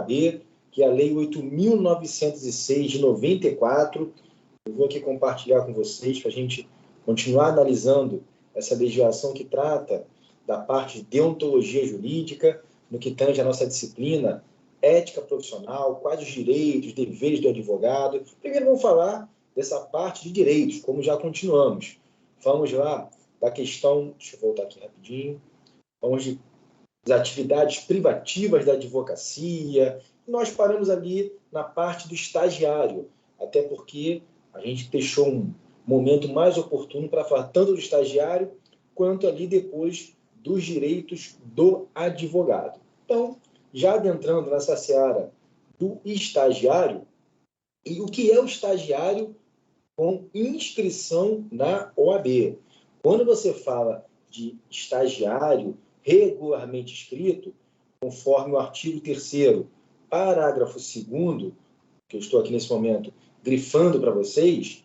OAB, que é a Lei 8.906 de 94. Eu vou aqui compartilhar com vocês para a gente continuar analisando essa legislação que trata da parte de deontologia jurídica, no que tange a nossa disciplina ética profissional, quais os direitos, deveres do advogado. Primeiro vamos falar dessa parte de direitos, como já continuamos. Vamos lá da questão, deixa eu voltar aqui rapidinho, vamos das atividades privativas da advocacia. Nós paramos ali na parte do estagiário, até porque a gente deixou um momento mais oportuno para falar tanto do estagiário quanto ali depois dos direitos do advogado. Então, já adentrando nessa seara do estagiário, e o que é o estagiário com inscrição na OAB? Quando você fala de estagiário regularmente inscrito, conforme o artigo 3º, parágrafo 2º, que eu estou aqui nesse momento grifando para vocês,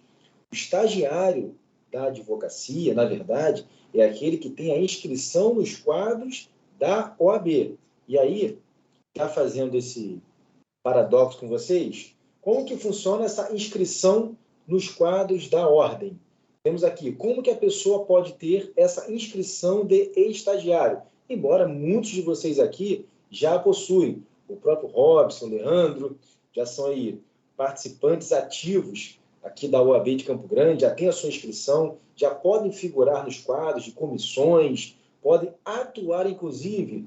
o estagiário da advocacia, na verdade, é aquele que tem a inscrição nos quadros da OAB. E aí, já fazendo esse paradoxo com vocês, como que funciona essa inscrição nos quadros da ordem? Temos aqui, como que a pessoa pode ter essa inscrição de estagiário? Embora muitos de vocês aqui já possuem, o próprio Robson, Leandro, já são aí participantes ativos aqui da OAB de Campo Grande, já têm a sua inscrição, já podem figurar nos quadros de comissões, podem atuar, inclusive,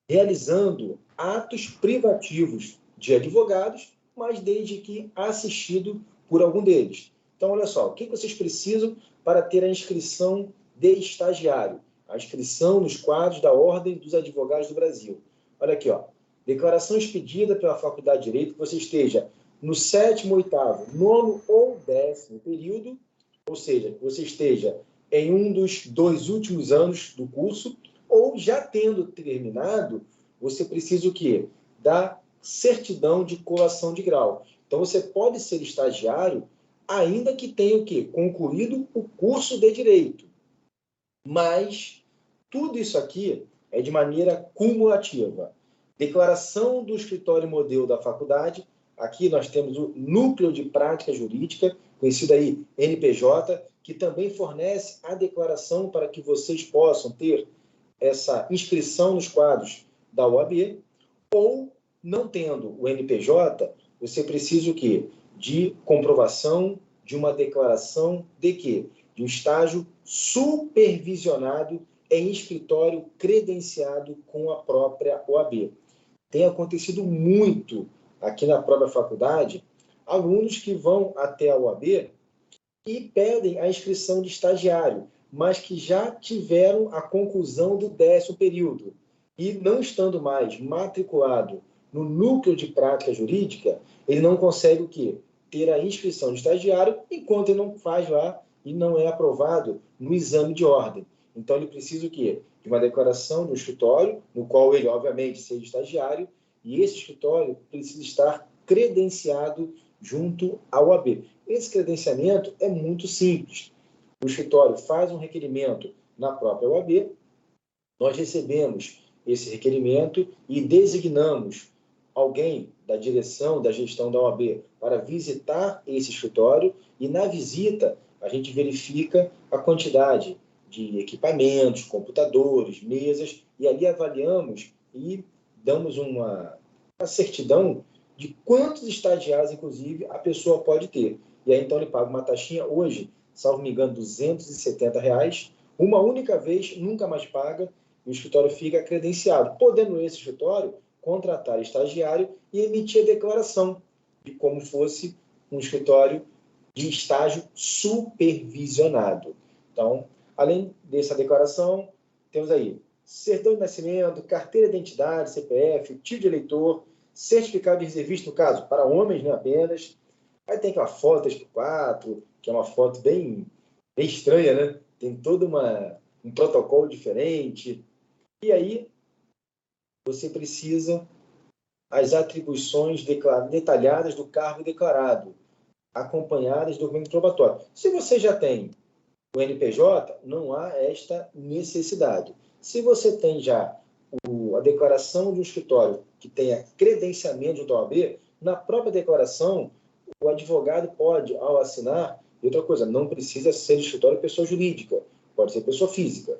realizando atos privativos de advogados, mas desde que assistido por algum deles. Então, olha só, o que vocês precisam para ter a inscrição de estagiário? A inscrição nos quadros da Ordem dos Advogados do Brasil. Olha aqui, ó, declaração expedida pela Faculdade de Direito que você esteja no 7º, 8º, 9º ou 10º período, ou seja, que você esteja em um dos 2 últimos anos do curso, ou já tendo terminado, você precisa o quê? Da certidão de colação de grau. Então, você pode ser estagiário ainda que tenha o quê? Concluído o curso de Direito. Mas tudo isso aqui é de maneira cumulativa. Declaração do escritório modelo da faculdade. Aqui nós temos o Núcleo de Prática Jurídica, conhecido aí NPJ, que também fornece a declaração para que vocês possam ter essa inscrição nos quadros da OAB, ou, não tendo o NPJ, você precisa o quê? De comprovação de uma declaração de quê? De um estágio supervisionado em escritório credenciado com a própria OAB. Tem acontecido muito aqui na própria faculdade, alunos que vão até a OAB e pedem a inscrição de estagiário, mas que já tiveram a conclusão do 10º período e não estando mais matriculado no núcleo de prática jurídica, ele não consegue o quê? Ter a inscrição de estagiário enquanto ele não faz lá e não é aprovado no exame de ordem. Então, ele precisa o quê? De uma declaração do escritório, no qual ele, obviamente, seja estagiário, e esse escritório precisa estar credenciado junto à OAB. Esse credenciamento é muito simples. O escritório faz um requerimento na própria OAB, nós recebemos esse requerimento e designamos alguém da direção, da gestão da OAB para visitar esse escritório e, na visita, a gente verifica a quantidade de equipamentos, computadores, mesas, e ali avaliamos e damos uma certidão de quantos estagiários, inclusive, a pessoa pode ter. E aí, então, ele paga uma taxinha hoje, salvo me engano, R$270, uma única vez, nunca mais paga, e o escritório fica credenciado, podendo esse escritório contratar estagiário e emitir a declaração de como fosse um escritório de estágio supervisionado. Então, além dessa declaração, temos aí certidão de nascimento, carteira de identidade, CPF, título de eleitor, certificado de reservista, no caso, para homens, né, apenas. Aí tem aquela foto 3x4, que é uma foto bem estranha, né? Tem todo um protocolo diferente. E aí, você precisa as atribuições detalhadas do cargo declarado, acompanhadas de documento probatório. Se você já tem o NPJ, não há esta necessidade. Se você tem já a declaração de um escritório que tenha credenciamento junto à OAB, na própria declaração, o advogado pode, ao assinar, e outra coisa, não precisa ser escritório pessoa jurídica, pode ser pessoa física.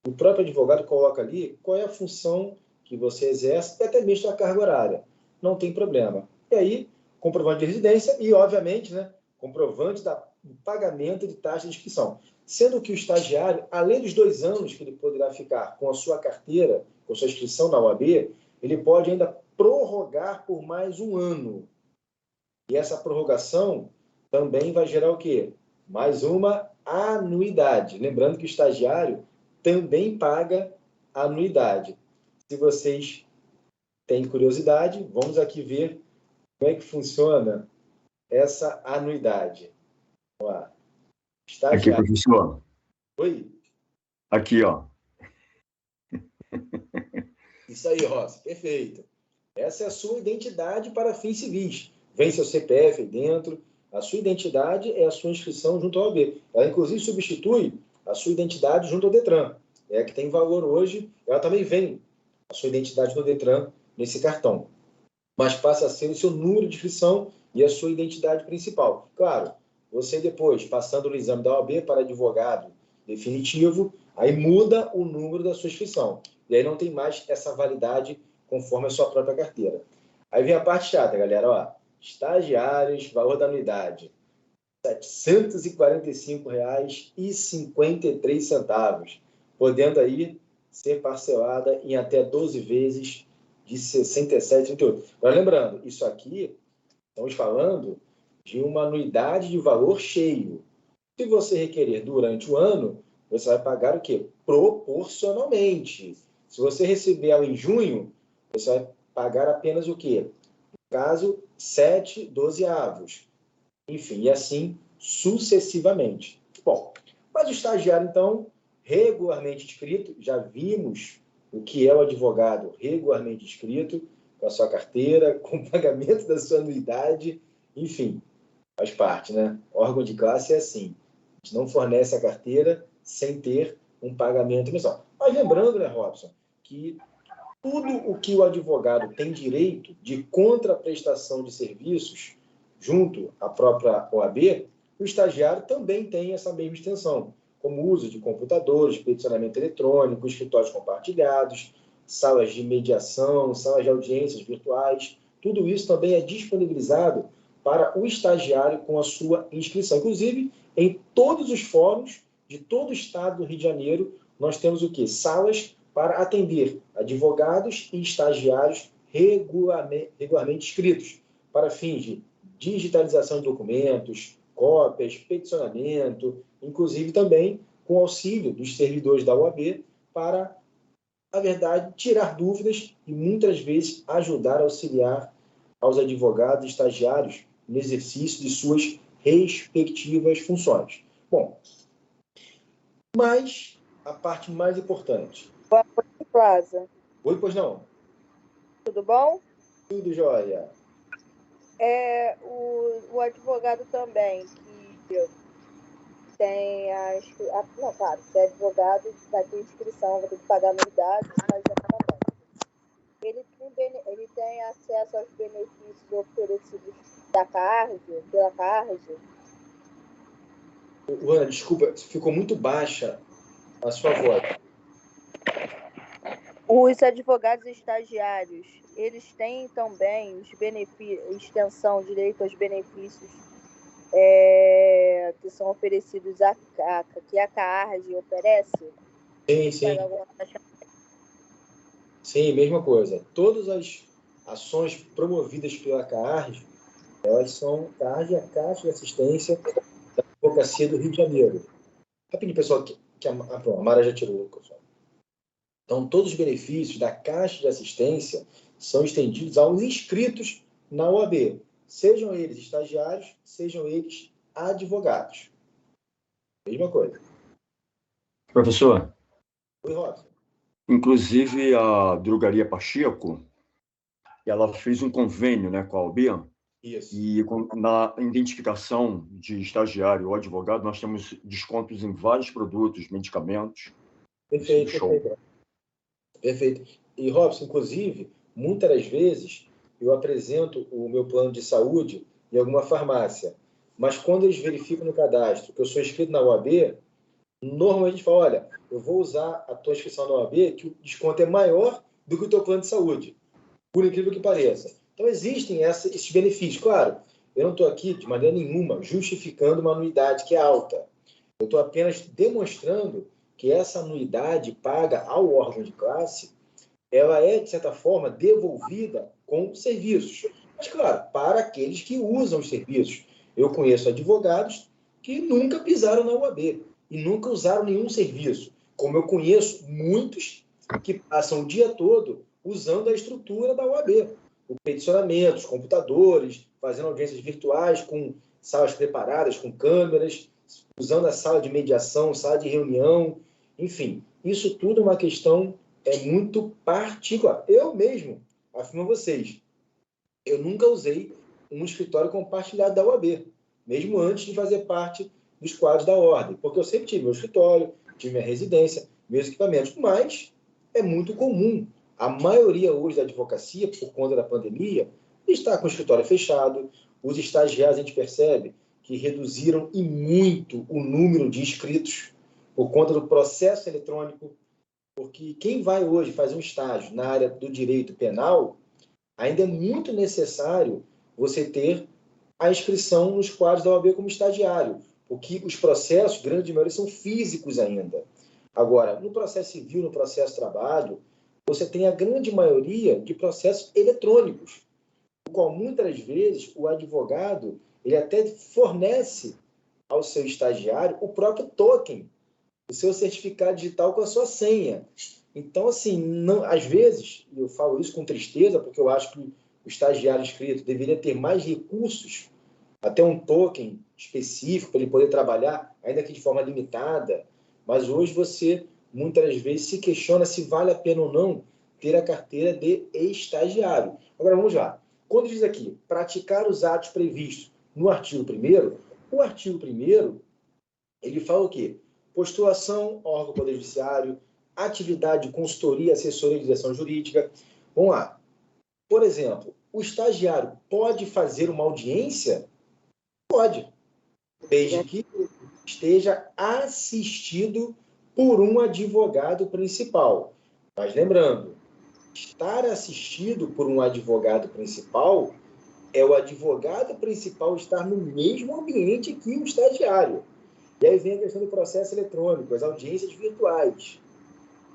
O próprio advogado coloca ali qual é a função que você exerce, e até mesmo a carga horária. Não tem problema. E aí, comprovante de residência e, obviamente, né, comprovante do pagamento de taxa de inscrição. Sendo que o estagiário, além dos 2 anos que ele poderá ficar com a sua carteira, com a sua inscrição na OAB, ele pode ainda prorrogar por mais 1 ano. E essa prorrogação também vai gerar o quê? Mais uma anuidade. Lembrando que o estagiário também paga anuidade. Se vocês têm curiosidade, vamos aqui ver como é que funciona essa anuidade. Vamos lá. Aqui, professor. Oi? Aqui, ó. Isso aí, Rossi, perfeito. Essa é a sua identidade para fins civis. Vem seu CPF aí dentro. A sua identidade é a sua inscrição junto ao OAB. Ela, inclusive, substitui a sua identidade junto ao DETRAN. É que tem valor hoje. Ela também vem, a sua identidade no DETRAN, nesse cartão. Mas passa a ser o seu número de inscrição e a sua identidade principal. Claro, você depois, passando no exame da OAB para advogado definitivo, aí muda o número da sua inscrição. E aí não tem mais essa validade conforme a sua própria carteira. Aí vem a parte chata, galera. Ó, estagiários, valor da anuidade, R$ 745,53, podendo aí ser parcelada em até 12 vezes de R$ 67,38. Agora, lembrando, isso aqui, estamos falando de uma anuidade de valor cheio. Se você requerer durante o ano, você vai pagar o quê? Proporcionalmente. Se você receber ela em junho, você vai pagar apenas o quê? No caso, 7/12. Enfim, e assim sucessivamente. Bom, mas o estagiário, então, regularmente inscrito, já vimos o que é o advogado regularmente inscrito, com a sua carteira, com o pagamento da sua anuidade, enfim, faz parte, né? Órgão de classe é assim. A gente não fornece a carteira sem ter um pagamento mensal. Mas lembrando, né, Robson, que tudo o que o advogado tem direito de contraprestação de serviços junto à própria OAB, o estagiário também tem essa mesma extensão, como o uso de computadores, peticionamento eletrônico, escritórios compartilhados, salas de mediação, salas de audiências virtuais, tudo isso também é disponibilizado para o estagiário com a sua inscrição. Inclusive, em todos os fóruns de todo o estado do Rio de Janeiro, nós temos o quê? Salas para atender advogados e estagiários regularmente inscritos, para fins de digitalização de documentos, cópias, peticionamento, inclusive também com auxílio dos servidores da OAB para, na verdade, tirar dúvidas e muitas vezes ajudar a auxiliar aos advogados e estagiários no exercício de suas respectivas funções. Bom, mas a parte mais importante. Boa noite, Plaza. Oi, pois não? Tudo bom? Tudo jóia. O advogado também, que tem não, claro, se é advogado, vai ter inscrição, vai ter que pagar anuidade, mas ele tem acesso aos benefícios oferecidos pela CARD. Luana, desculpa, ficou muito baixa a sua voz. Os advogados estagiários, eles têm também os benefícios, extensão, direito aos benefícios que são oferecidos que a CARD oferece? Sim, sim. Sim, mesma coisa. Todas as ações promovidas pela CARD, elas são CARD, a Caixa de Assistência da Advocacia do Rio de Janeiro. Rapidinho, pessoal, que a Mara já tirou, pessoal. Então, todos os benefícios da Caixa de Assistência são estendidos aos inscritos na OAB, sejam eles estagiários, sejam eles advogados. Mesma coisa. Professor? Oi, Robson. Inclusive, a Drogaria Pacheco, ela fez um convênio, né, com a OAB. Isso. E na identificação de estagiário ou advogado, nós temos descontos em vários produtos, medicamentos. Perfeito, perfeito. Perfeito. E, Robson, inclusive, muitas das vezes eu apresento o meu plano de saúde em alguma farmácia, mas quando eles verificam no cadastro que eu sou inscrito na OAB, normalmente a gente fala, olha, eu vou usar a tua inscrição na OAB, que o desconto é maior do que o teu plano de saúde, por incrível que pareça. Então, existem esses benefícios. Claro, eu não estou aqui, de maneira nenhuma, justificando uma anuidade que é alta. Eu estou apenas demonstrando que essa anuidade paga ao órgão de classe, ela é, de certa forma, devolvida com serviços. Mas, claro, para aqueles que usam os serviços. Eu conheço advogados que nunca pisaram na UAB e nunca usaram nenhum serviço. Como eu conheço muitos que passam o dia todo usando a estrutura da UAB. O peticionamento, os computadores, fazendo audiências virtuais com salas preparadas, com câmeras, usando a sala de mediação, sala de reunião, enfim. Isso tudo é uma questão muito particular. Eu mesmo, afirmo a vocês, eu nunca usei um escritório compartilhado da UAB, mesmo antes de fazer parte dos quadros da ordem, porque eu sempre tive meu escritório, tive minha residência, meus equipamentos, mas é muito comum. A maioria hoje da advocacia, por conta da pandemia, está com o escritório fechado. Os estagiários, a gente percebe que reduziram e muito o número de inscritos por conta do processo eletrônico, porque quem vai hoje fazer um estágio na área do direito penal, ainda é muito necessário você ter a inscrição nos quadros da OAB como estagiário, porque os processos, grande maioria, são físicos ainda. Agora, no processo civil, no processo de trabalho, você tem a grande maioria de processos eletrônicos, o qual muitas vezes o advogado ele até fornece ao seu estagiário o próprio token, o seu certificado digital com a sua senha. Então, assim, não, às vezes, eu falo isso com tristeza, porque eu acho que o estagiário inscrito deveria ter mais recursos, até um token específico para ele poder trabalhar, ainda que de forma limitada. Mas hoje você, muitas vezes, se questiona se vale a pena ou não ter a carteira de estagiário. Agora, vamos lá. Quando diz aqui, praticar os atos previstos no artigo 1º, o artigo 1º, ele fala o quê? Postulação, órgão do Poder Judiciário, atividade de consultoria, assessoria e direção jurídica. Vamos lá. Por exemplo, o estagiário pode fazer uma audiência? Pode, desde que esteja assistido por um advogado principal. Mas lembrando, estar assistido por um advogado principal é o advogado principal estar no mesmo ambiente que o estagiário. E aí vem a questão do processo eletrônico, as audiências virtuais.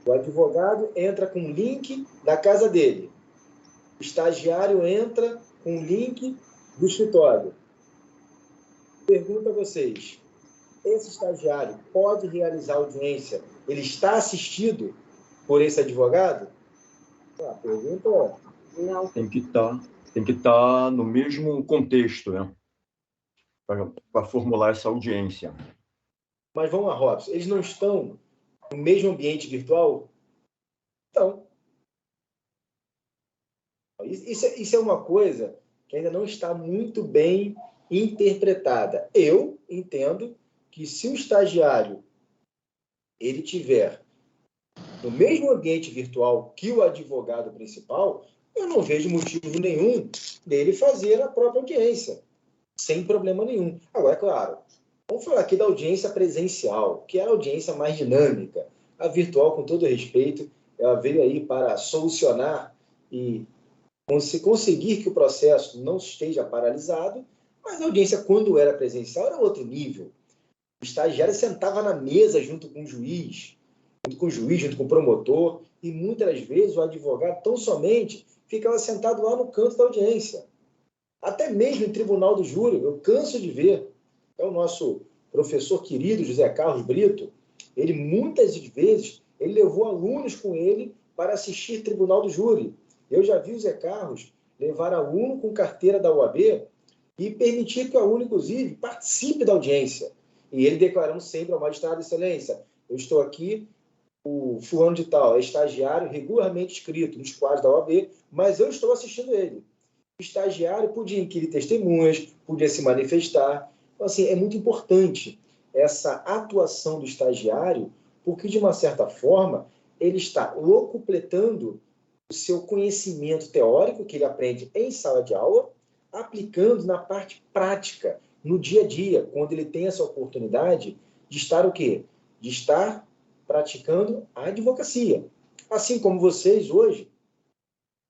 O advogado entra com o link da casa dele. O estagiário entra com o link do escritório. Pergunto a vocês, esse estagiário pode realizar audiência? Ele está assistido por esse advogado? A pergunta é... Não. Tem que estar no mesmo contexto, né? Para formular essa audiência. Mas vamos lá, Robson, eles não estão no mesmo ambiente virtual? Então, isso é uma coisa que ainda não está muito bem interpretada. Eu entendo que se o estagiário ele tiver no mesmo ambiente virtual que o advogado principal, eu não vejo motivo nenhum dele fazer a própria audiência, sem problema nenhum. Agora, é claro, vamos falar aqui da audiência presencial, que é a audiência mais dinâmica. A virtual, com todo respeito, ela veio aí para solucionar e conseguir que o processo não esteja paralisado, mas a audiência, quando era presencial, era outro nível. O estagiário sentava na mesa junto com o juiz, junto com o promotor, e muitas vezes o advogado tão somente ficava sentado lá no canto da audiência. Até mesmo em tribunal do júri, eu canso de ver. É o nosso professor querido, José Carlos Brito, ele muitas vezes ele levou alunos com ele para assistir tribunal do júri. Eu já vi o Zé Carlos levar aluno com carteira da UAB e permitir que o aluno, inclusive, participe da audiência. E ele declarando sempre ao magistrado: excelência, eu estou aqui, o fulano de tal é estagiário regularmente inscrito nos quadros da OAB, mas eu estou assistindo ele. O estagiário podia inquirir testemunhas, podia se manifestar. Então, assim, é muito importante essa atuação do estagiário, porque, de uma certa forma, ele está locupletando o seu conhecimento teórico, que ele aprende em sala de aula, aplicando na parte prática, no dia a dia, quando ele tem essa oportunidade de estar o quê? De estar praticando a advocacia. Assim como vocês hoje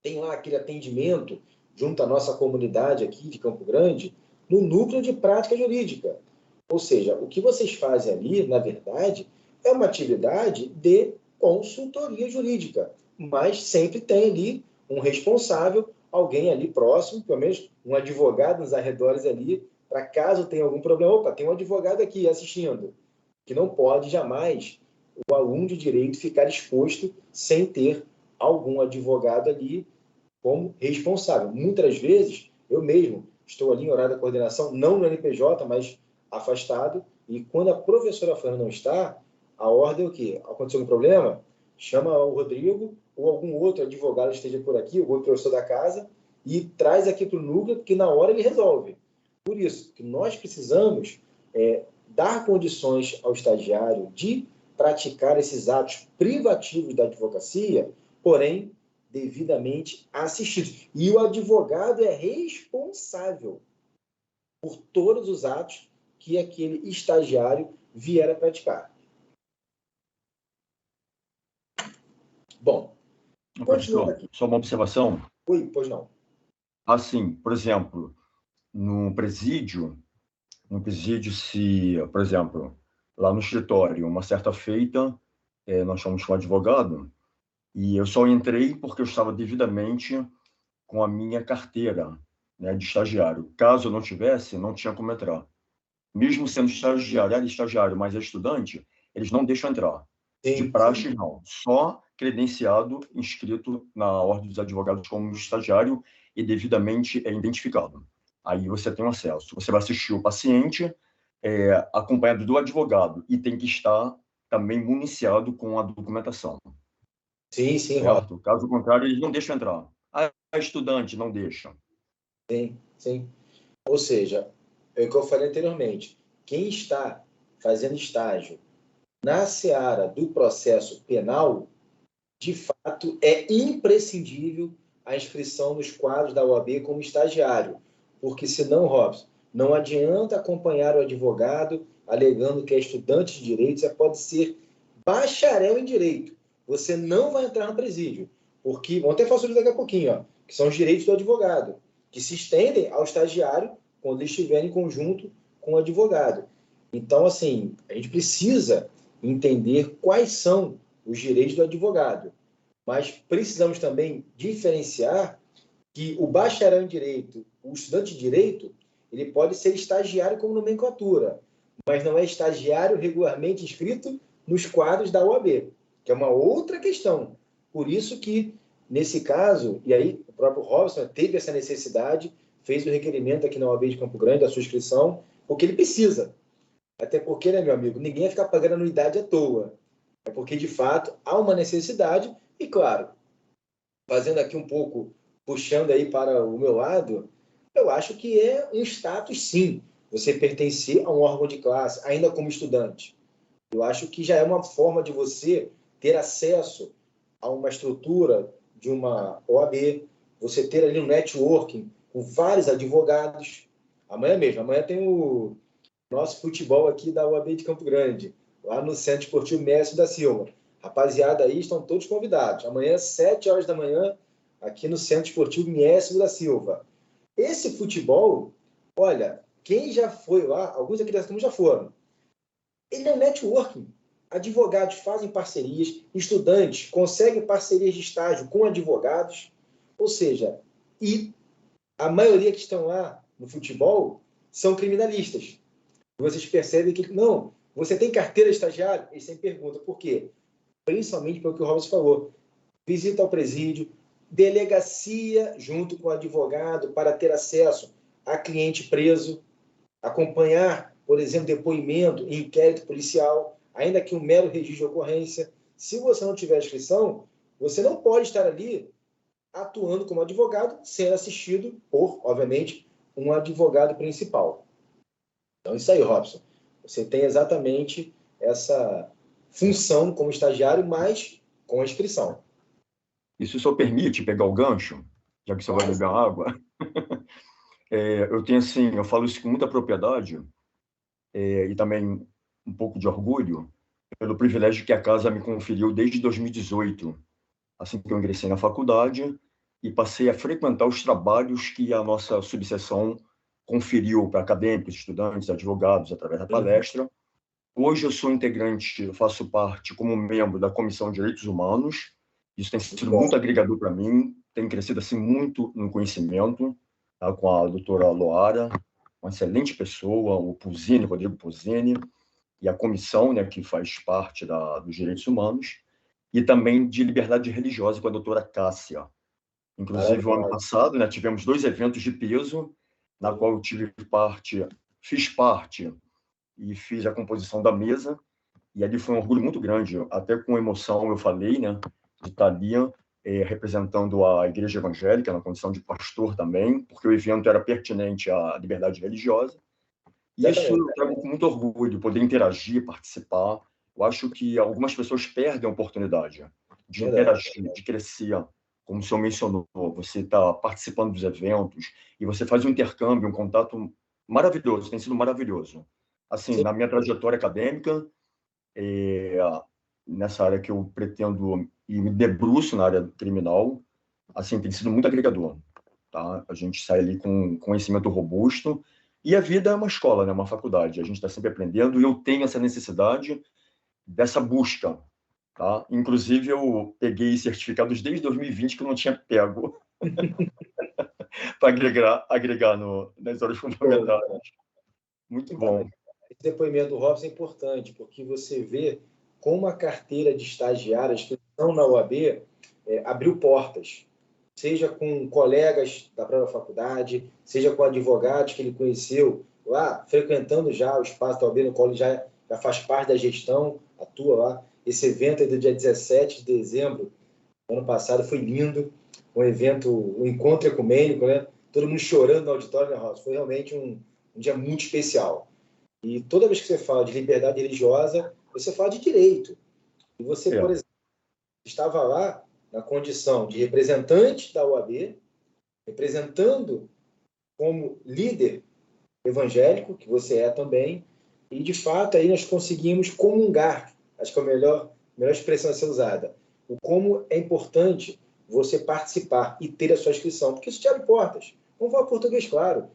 têm lá aquele atendimento junto à nossa comunidade aqui de Campo Grande, no núcleo de prática jurídica. Ou seja, o que vocês fazem ali, na verdade, é uma atividade de consultoria jurídica, mas sempre tem ali um responsável, alguém ali próximo, pelo menos um advogado nos arredores ali, para caso tenha algum problema, opa, tem um advogado aqui assistindo, que não pode jamais o aluno de direito ficar exposto sem ter algum advogado ali como responsável. Muitas vezes, eu mesmo estou ali em horário da coordenação, não no NPJ, mas afastado, e quando a professora Fernanda não está, a ordem é o quê? Aconteceu um problema? Chama o Rodrigo ou algum outro advogado que esteja por aqui, o outro professor da casa, e traz aqui para o núcleo, porque na hora ele resolve. Por isso, que nós precisamos dar condições ao estagiário de praticar esses atos privativos da advocacia, porém, devidamente assistidos. E o advogado é responsável por todos os atos que aquele estagiário vier a praticar. Bom, professor, só uma observação. Oi, pois não. Assim, por exemplo, no presídio, se, por exemplo, lá no escritório, uma certa feita, nós fomos com um advogado, e eu só entrei porque eu estava devidamente com a minha carteira, né, de estagiário. Caso eu não tivesse, não tinha como entrar. Mesmo sendo estagiário, mas é estudante, eles não deixam entrar. Sim, de praxe, não. Só credenciado, inscrito na Ordem dos Advogados como estagiário e devidamente identificado. Aí você tem acesso. Você vai assistir o paciente acompanhado do advogado e tem que estar também municiado com a documentação. Sim, certo? Caso contrário, eles não deixam entrar. A estudante não deixa. Sim. Ou seja, é o que eu falei anteriormente. Quem está fazendo estágio na seara do processo penal, de fato, é imprescindível a inscrição nos quadros da OAB como estagiário, porque senão, Robson, não adianta acompanhar o advogado alegando que é estudante de direito, você pode ser bacharel em direito, você não vai entrar no presídio, porque, vamos até falar sobre isso daqui a pouquinho, ó, que são os direitos do advogado, que se estendem ao estagiário quando ele estiver em conjunto com o advogado. Então, assim, a gente precisa entender quais são os direitos do advogado, mas precisamos também diferenciar que o bacharel em direito, o estudante de direito, ele pode ser estagiário como nomenclatura, mas não é estagiário regularmente inscrito nos quadros da OAB, que é uma outra questão. Por isso que, nesse caso, e aí o próprio Robson teve essa necessidade, fez o requerimento aqui na OAB de Campo Grande, da sua inscrição, porque ele precisa. Até porque, né, meu amigo, ninguém vai ficar pagando anuidade à toa. É porque, de fato, há uma necessidade e, claro, fazendo aqui um pouco, puxando aí para o meu lado, eu acho que é um status, sim, você pertencer a um órgão de classe, ainda como estudante. Eu acho que já é uma forma de você ter acesso a uma estrutura de uma OAB, você ter ali um networking com vários advogados. Amanhã tem o nosso futebol aqui da OAB de Campo Grande, lá no Centro Esportivo Mestre da Silva. Rapaziada aí, estão todos convidados. Amanhã, 7 horas da manhã, aqui no Centro Esportivo Mestre da Silva. Esse futebol, olha, quem já foi lá, alguns aqui da turma já foram, ele é um networking. Advogados fazem parcerias, estudantes conseguem parcerias de estágio com advogados, ou seja, e a maioria que estão lá no futebol são criminalistas. Vocês percebem que, não, você tem carteira de estagiário? Eles sempre perguntam, por quê? Principalmente pelo que o Robson falou, visita ao presídio, delegacia junto com o advogado para ter acesso a cliente preso, acompanhar, por exemplo, depoimento em inquérito policial, ainda que um mero registro de ocorrência. Se você não tiver inscrição, você não pode estar ali atuando como advogado, sendo assistido por, obviamente, um advogado principal. Então, isso aí, Robson. Você tem exatamente essa função como estagiário, mas com a inscrição. Isso só permite pegar o gancho, já que você vai beber água. Eu tenho assim, eu falo isso com muita propriedade e também um pouco de orgulho pelo privilégio que a casa me conferiu desde 2018, assim que eu ingressei na faculdade e passei a frequentar os trabalhos que a nossa subseção conferiu para acadêmicos, estudantes, advogados, através da palestra. Hoje eu sou integrante, eu faço parte como membro da Comissão de Direitos Humanos. Isso tem sido muito agregador para mim, tem crescido assim muito no conhecimento, tá? Com a doutora Loara, uma excelente pessoa, o Puzini, Rodrigo Puzini, e a comissão, né, que faz parte dos direitos humanos, e também de liberdade religiosa com a doutora Cássia. Inclusive, o ano passado, né, tivemos 2 eventos de peso, na qual eu fiz parte e fiz a composição da mesa, e ali foi um orgulho muito grande, até com emoção eu falei, né, de estar ali representando a Igreja Evangélica, na condição de pastor também, porque o evento era pertinente à liberdade religiosa. E isso eu trago com muito orgulho, poder interagir, participar. Eu acho que algumas pessoas perdem a oportunidade de interagir, de crescer, como o senhor mencionou. Você está participando dos eventos e você faz um intercâmbio, um contato maravilhoso, tem sido maravilhoso. Assim, na minha trajetória acadêmica, nessa área que eu pretendo e me debruço na área criminal, assim, tem sido muito agregador, tá? A gente sai ali com conhecimento robusto e a vida é uma escola, né? Uma faculdade. A gente está sempre aprendendo e eu tenho essa necessidade dessa busca, tá? Inclusive, eu peguei certificados desde 2020 que eu não tinha pego para agregar nas horas fundamentais. Muito bom. Esse depoimento do Robson é importante, porque você vê como a carteira de estagiários que estão na UAB abriu portas, seja com colegas da própria faculdade, seja com advogados que ele conheceu lá, frequentando já o espaço da UAB, no qual ele já faz parte da gestão, atua lá. Esse evento aí do dia 17 de dezembro do ano passado foi lindo, um evento, um encontro ecumênico, né? Todo mundo chorando no auditório, né, Robson? Foi realmente um dia muito especial. E toda vez que você fala de liberdade religiosa, você fala de direito. E você, por exemplo, estava lá na condição de representante da OAB, representando como líder evangélico, que você é também, e de fato aí nós conseguimos comungar, acho que é a melhor expressão a ser usada, o como é importante você participar e ter a sua inscrição, porque isso te abre portas. Vamos falar português, claro.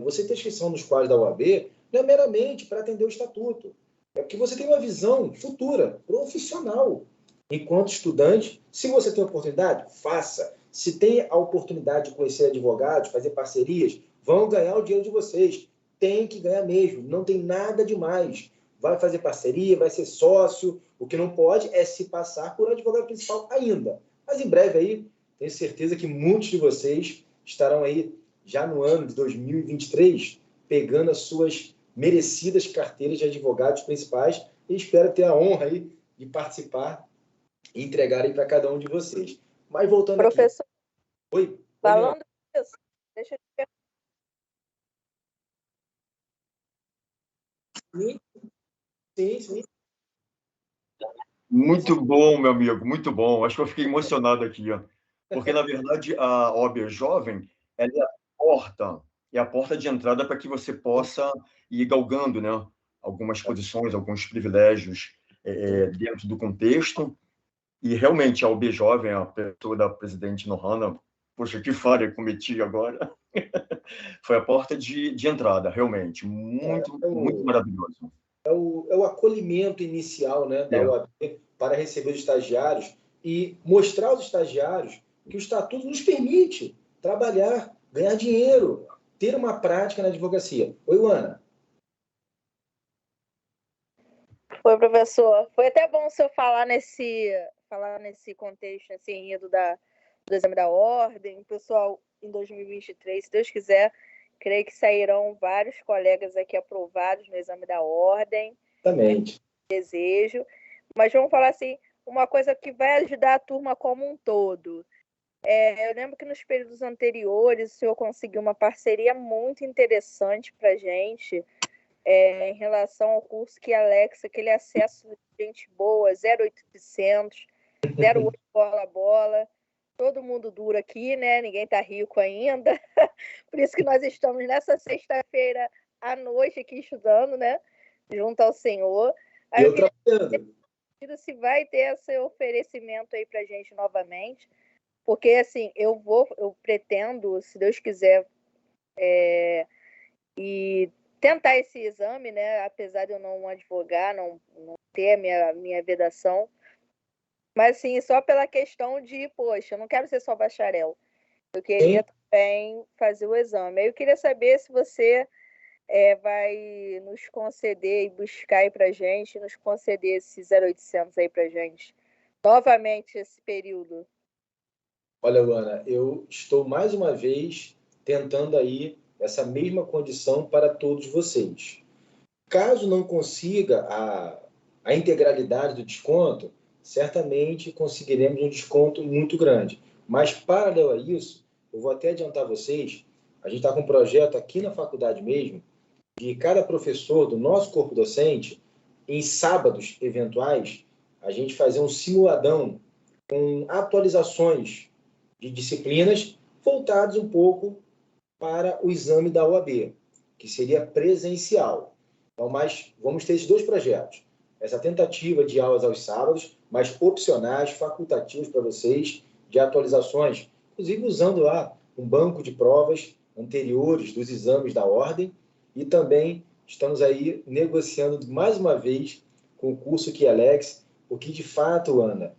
Você ter inscrição nos quadros da OAB não é meramente para atender o estatuto, é porque você tem uma visão futura, profissional. Enquanto estudante, se você tem oportunidade, faça. Se tem a oportunidade de conhecer advogados, fazer parcerias, vão ganhar o dinheiro de vocês. Tem que ganhar mesmo, não tem nada demais. Vai fazer parceria, vai ser sócio. O que não pode é se passar por advogado principal ainda. Mas em breve aí, tenho certeza que muitos de vocês estarão aí já no ano de 2023 pegando as suas merecidas carteiras de advogados principais e espero ter a honra aí de participar e entregar aí para cada um de vocês. Mas voltando Professor, aqui. Oi? Falando isso, deixa eu te perguntar. Sim. Muito bom, meu amigo, muito bom. Acho que eu fiquei emocionado aqui, ó. Porque, na verdade, a OAB Jovem, ela é a porta de entrada para que você possa ir galgando, né, algumas posições, alguns privilégios dentro do contexto. E, realmente, a OAB Jovem, a pessoa da presidente Nohana, poxa, que falha eu cometi agora, foi a porta de entrada, realmente. Muito, muito maravilhoso. É o acolhimento inicial, né, da UAB para receber os estagiários e mostrar aos estagiários que o estatuto nos permite trabalhar, ganhar dinheiro, ter uma prática na advocacia. Oi, Luana. Oi, professor. Foi até bom o senhor falar nesse contexto, nesse enredo do exame da ordem. Pessoal, em 2023, se Deus quiser, creio que sairão vários colegas aqui aprovados no exame da ordem. Exatamente. Desejo. Mas vamos falar assim, uma coisa que vai ajudar a turma como um todo. Eu lembro que nos períodos anteriores o senhor conseguiu uma parceria muito interessante para a gente em relação ao curso que Alexa, aquele acesso de gente boa, 0800, 08 bola. todo mundo duro aqui, né? Ninguém tá rico ainda. Por isso que nós estamos nessa sexta-feira à noite aqui estudando, né? Junto ao Senhor. Aí eu queria saber se vai ter esse oferecimento aí pra gente novamente. Porque, assim, eu pretendo, se Deus quiser, e tentar esse exame, né? Apesar de eu não advogar, não ter a minha vedação. Mas, assim, só pela questão de, poxa, eu não quero ser só bacharel. Eu queria também fazer o exame. Aí eu queria saber se você vai nos conceder e buscar aí pra gente, nos conceder esse 0800 aí pra gente. Novamente esse período. Olha, Luana, eu estou mais uma vez tentando aí essa mesma condição para todos vocês. Caso não consiga a integralidade do desconto, certamente conseguiremos um desconto muito grande. Mas, paralelo a isso, eu vou até adiantar vocês, a gente está com um projeto aqui na faculdade mesmo, de cada professor do nosso corpo docente, em sábados eventuais, a gente fazer um simuladão com atualizações de disciplinas voltados um pouco para o exame da OAB, que seria presencial. Então, mas vamos ter esses dois projetos. Essa tentativa de aulas aos sábados, mas opcionais, facultativos para vocês, de atualizações, inclusive usando lá um banco de provas anteriores dos exames da ordem, e também estamos aí negociando mais uma vez com o curso QLEX, porque de fato, Ana,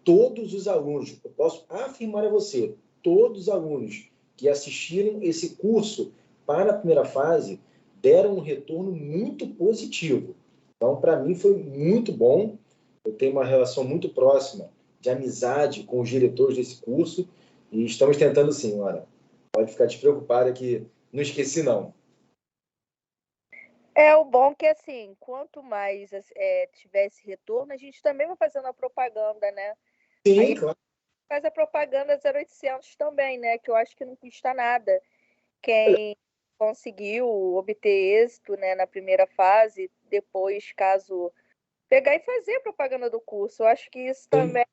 todos os alunos, eu posso afirmar a você, todos os alunos que assistiram esse curso para a primeira fase deram um retorno muito positivo. Então, para mim, foi muito bom. Eu tenho uma relação muito próxima de amizade com os diretores desse curso e estamos tentando sim, Ana. Pode ficar despreocupada que não esqueci, não. O bom que, assim, quanto mais tiver esse retorno, a gente também vai fazendo a propaganda, né? Sim, aí, claro. Faz a propaganda 0800 também, né? Que eu acho que não custa nada. Quem conseguiu obter êxito, né, na primeira fase, depois, caso pegar e fazer a propaganda do curso, eu acho que isso também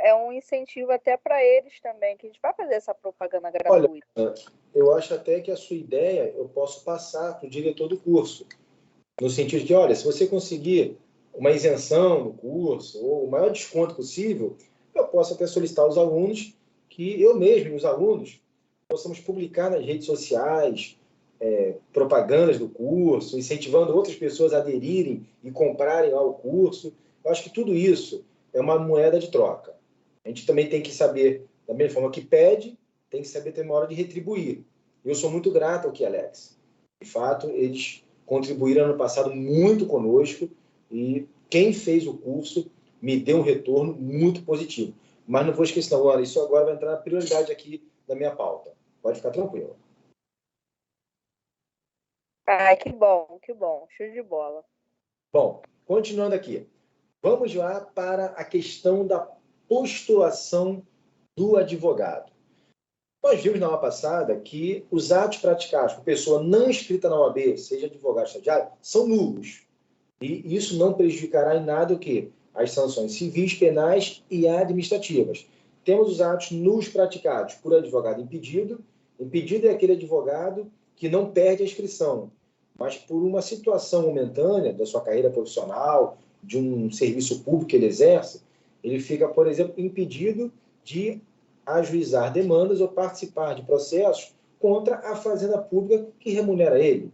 é um incentivo até para eles também, que a gente vai fazer essa propaganda gratuita. Olha, eu acho até que a sua ideia eu posso passar para o diretor do curso, no sentido de, olha, se você conseguir uma isenção no curso, ou o maior desconto possível, eu posso até solicitar aos alunos que eu mesmo e os alunos possamos publicar nas redes sociais propagandas do curso, incentivando outras pessoas a aderirem e comprarem lá o curso. Eu acho que tudo isso é uma moeda de troca. A gente também tem que saber, da mesma forma que pede, tem que saber ter uma hora de retribuir. Eu sou muito grato ao QLEX. De fato, eles contribuíram ano passado muito conosco e quem fez o curso me deu um retorno muito positivo. Mas não vou esquecer, não, Ana, isso agora vai entrar na prioridade aqui da minha pauta. Pode ficar tranquilo. Ai, que bom, show de bola. Bom, continuando aqui. Vamos lá para a questão da postulação do advogado. Nós vimos na aula passada que os atos praticados por pessoa não inscrita na OAB, seja advogado ou estagiário, são nulos. E isso não prejudicará em nada o quê? As sanções civis, penais e administrativas. Temos os atos nulos praticados por advogado impedido. Impedido é aquele advogado que não perde a inscrição, mas por uma situação momentânea da sua carreira profissional, de um serviço público que ele exerce, ele fica, por exemplo, impedido de ajuizar demandas ou participar de processos contra a fazenda pública que remunera ele.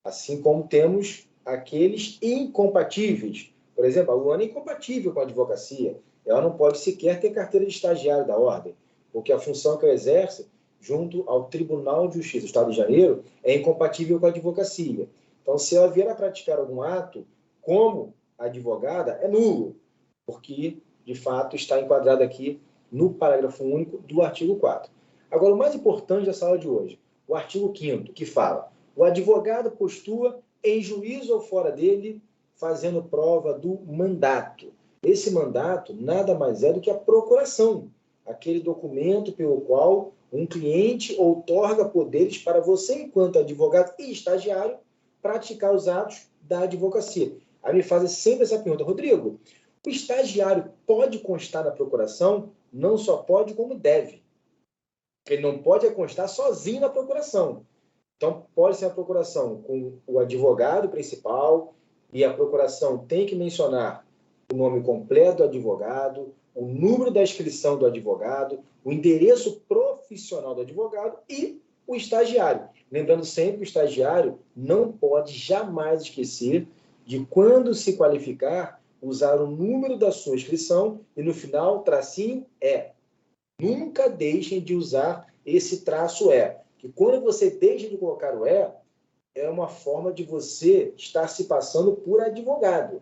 Assim como temos aqueles incompatíveis. Por exemplo, a Luana é incompatível com a advocacia. Ela não pode sequer ter carteira de estagiário da ordem, porque a função que ela exerce junto ao Tribunal de Justiça do Estado de Janeiro é incompatível com a advocacia. Então, se ela vier a praticar algum ato como advogada, é nulo, porque, de fato, está enquadrado aqui no parágrafo único do artigo 4º. Agora, o mais importante dessa aula de hoje, o artigo 5º, que fala: o advogado postula em juízo ou fora dele, fazendo prova do mandato. Esse mandato nada mais é do que a procuração, aquele documento pelo qual um cliente outorga poderes para você, enquanto advogado e estagiário, praticar os atos da advocacia. Aí me fazem sempre essa pergunta: Rodrigo, o estagiário pode constar na procuração? não só pode, como deve. Ele não pode constar sozinho na procuração. Então, pode ser a procuração com o advogado principal, e a procuração tem que mencionar o nome completo do advogado, o número da inscrição do advogado, o endereço profissional do advogado e o estagiário. Lembrando sempre que o estagiário não pode jamais esquecer de, quando se qualificar, usar o número da sua inscrição e, no final, tracinho E. Nunca deixem de usar esse traço E, que quando você deixa de colocar o E, é uma forma de você estar se passando por advogado.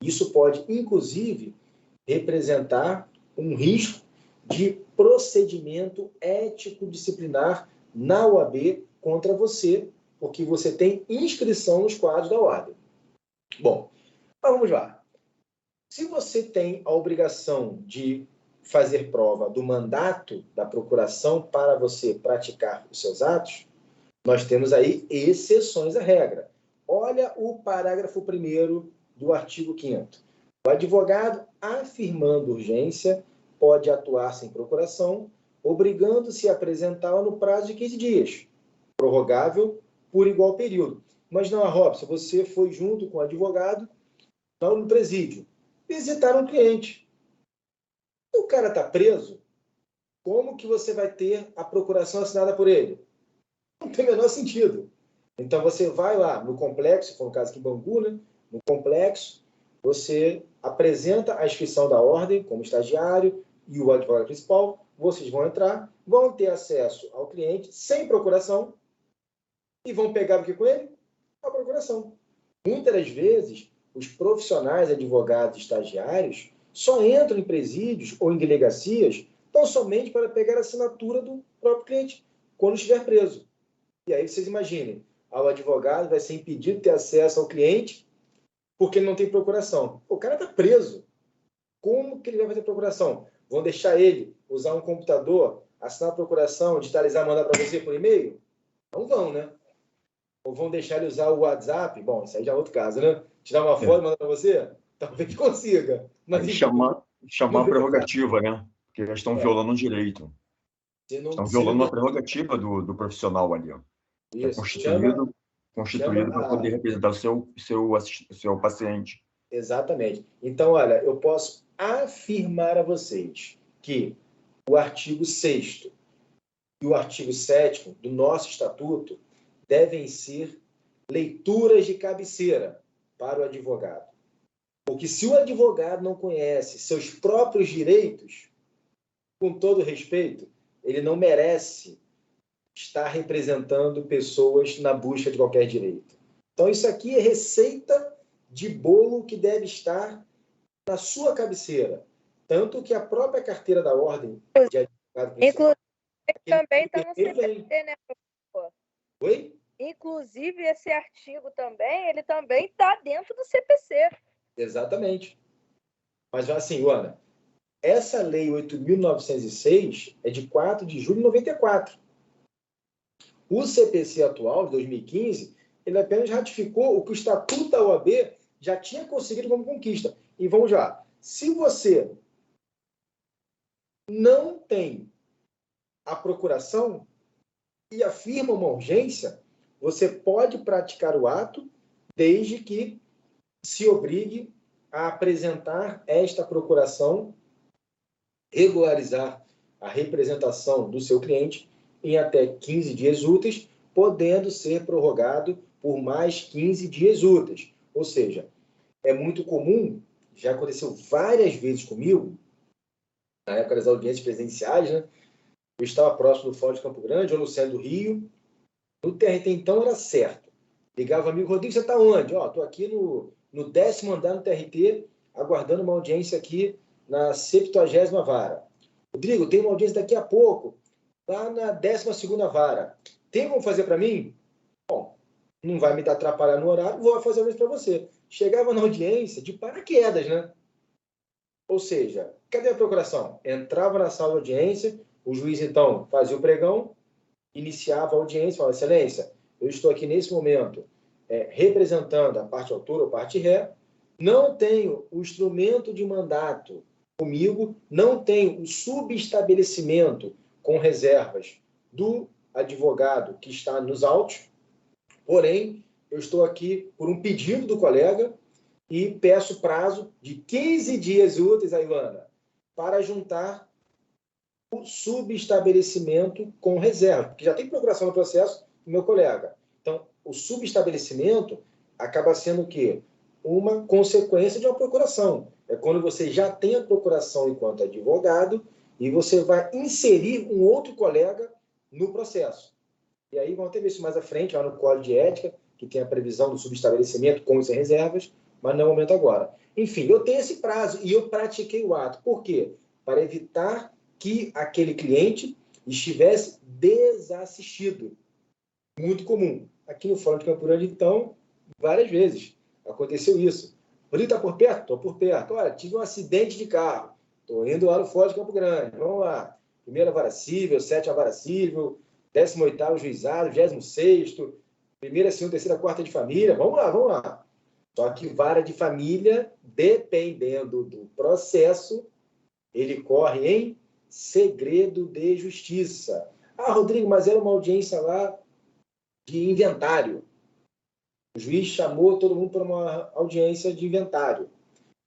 Isso pode, inclusive, representar um risco de procedimento ético-disciplinar na OAB contra você, porque você tem inscrição nos quadros da ordem. Bom, mas vamos lá. Se você tem a obrigação de fazer prova do mandato da procuração para você praticar os seus atos, nós temos aí exceções à regra. Olha o parágrafo 1º do artigo 5º. O advogado, afirmando urgência, pode atuar sem procuração, obrigando-se a apresentá-la no prazo de 15 dias, prorrogável por igual período. Mas não, Robson, você foi junto com o advogado no presídio, visitar um cliente. O cara está preso, como que você vai ter a procuração assinada por ele? Não tem o menor sentido. Então, você vai lá no complexo, se for no caso aqui em Bangu, né? No complexo, você apresenta a inscrição da ordem como estagiário e o advogado principal, vocês vão entrar, vão ter acesso ao cliente sem procuração e vão pegar o que com ele? A procuração. Muitas das vezes, os profissionais, advogados, estagiários, só entram em presídios ou em delegacias tão somente para pegar a assinatura do próprio cliente, quando estiver preso. E aí vocês imaginem, o advogado vai ser impedido de ter acesso ao cliente porque ele não tem procuração. O cara está preso. Como que ele vai fazer procuração? Vão deixar ele usar um computador, assinar a procuração, digitalizar, mandar para você por e-mail? Não vão, né? Ou vão deixar ele usar o WhatsApp? Bom, isso aí já é outro caso, né? Tirar uma foto e mandar para você? Talvez consiga. Mas chamar a prerrogativa, né? Porque eles estão violando o direito. Estão violando a prerrogativa do profissional ali. É constituído para poder representar o seu paciente. Exatamente. Então, olha, eu posso afirmar a vocês que o artigo 6º e o artigo 7º do nosso estatuto devem ser leituras de cabeceira para o advogado. Porque se o advogado não conhece seus próprios direitos, com todo respeito, ele não merece estar representando pessoas na busca de qualquer direito. Então, isso aqui é receita de bolo que deve estar na sua cabeceira. Tanto que a própria carteira da ordem de advogado principal... Inclusive, também está no CPC, né, professor? Oi? Inclusive, esse artigo também, ele também está dentro do CPC. Exatamente. Mas, assim, Luana, essa lei 8.906 é de 4 de julho de 94. O CPC atual, de 2015, ele apenas ratificou o que o Estatuto da OAB já tinha conseguido como conquista. E vamos lá. Se você não tem a procuração e afirma uma urgência, você pode praticar o ato desde que se obrigue a apresentar esta procuração, regularizar a representação do seu cliente em até 15 dias úteis, podendo ser prorrogado por mais 15 dias úteis. Ou seja, é muito comum, já aconteceu várias vezes comigo, na época das audiências presenciais, né? Eu estava próximo do Fórum de Campo Grande, ou no centro do Rio. No TRT, então, era certo. Ligava amigo, Rodrigo, você está onde? Estou aqui no 10º andar no TRT, aguardando uma audiência aqui na 70ª vara. Rodrigo, tem uma audiência daqui a pouco, lá na 12ª vara. Tem como fazer para mim? Bom, não vai me atrapalhar no horário, vou fazer isso para você. Chegava na audiência de paraquedas, né? Ou seja, cadê a procuração? Entrava na sala de audiência, o juiz, então, fazia o pregão, iniciava a audiência, falava, excelência, eu estou aqui nesse momento representando a parte autora ou parte ré, não tenho o instrumento de mandato comigo, não tem o subestabelecimento com reservas do advogado que está nos autos, porém, eu estou aqui por um pedido do colega e peço prazo de 15 dias úteis, a Ilana, para juntar o subestabelecimento com reserva, porque já tem procuração no processo do meu colega. Então, o subestabelecimento acaba sendo o quê? Uma consequência de uma procuração. É quando você já tem a procuração enquanto advogado e você vai inserir um outro colega no processo. E aí vamos até ver isso mais à frente, lá no Código de Ética, que tem a previsão do subestabelecimento com e sem reservas, mas não é o momento agora. Enfim, eu tenho esse prazo e eu pratiquei o ato. Por quê? Para evitar que aquele cliente estivesse desassistido. Muito comum. Aqui no Fórum de Campo Grande, então, várias vezes aconteceu isso. Rodrigo, está por perto? Estou por perto. Olha, tive um acidente de carro. Estou indo lá no Fórum de Campo Grande. Vamos lá. Primeira vara cível, 7ª vara cível, 18º juizado, 26º, primeira, segunda, terceira, quarta de família. Vamos lá, vamos lá. Só que vara de família, dependendo do processo, ele corre em segredo de justiça. Ah, Rodrigo, mas era uma audiência lá de inventário. O juiz chamou todo mundo para uma audiência de inventário.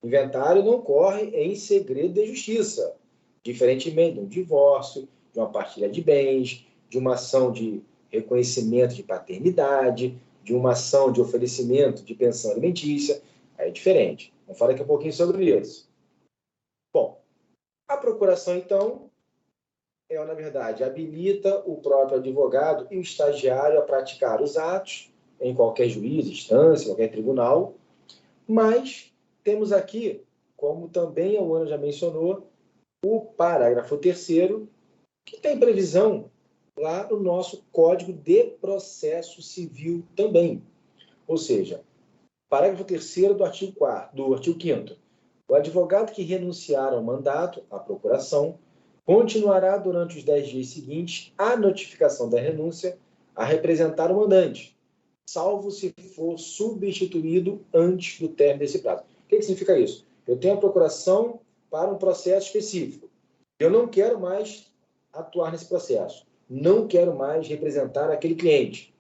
Inventário não corre em segredo de justiça, diferentemente de um divórcio, de uma partilha de bens, de uma ação de reconhecimento de paternidade, de uma ação de oferecimento de pensão alimentícia. É diferente. Vamos falar aqui um pouquinho sobre isso. Bom, a procuração, então, na verdade, habilita o próprio advogado e o estagiário a praticar os atos em qualquer juiz, instância, qualquer tribunal, mas temos aqui, como também a Ana já mencionou, o parágrafo 3º, que tem previsão lá no nosso Código de Processo Civil também. Ou seja, parágrafo 3º do artigo 5º. O advogado que renunciar ao mandato, à procuração, continuará durante os 10 dias seguintes à notificação da renúncia a representar o mandante, salvo se for substituído antes do término desse prazo. O que significa isso? Eu tenho a procuração para um processo específico. Eu não quero mais atuar nesse processo. Não quero mais representar aquele cliente.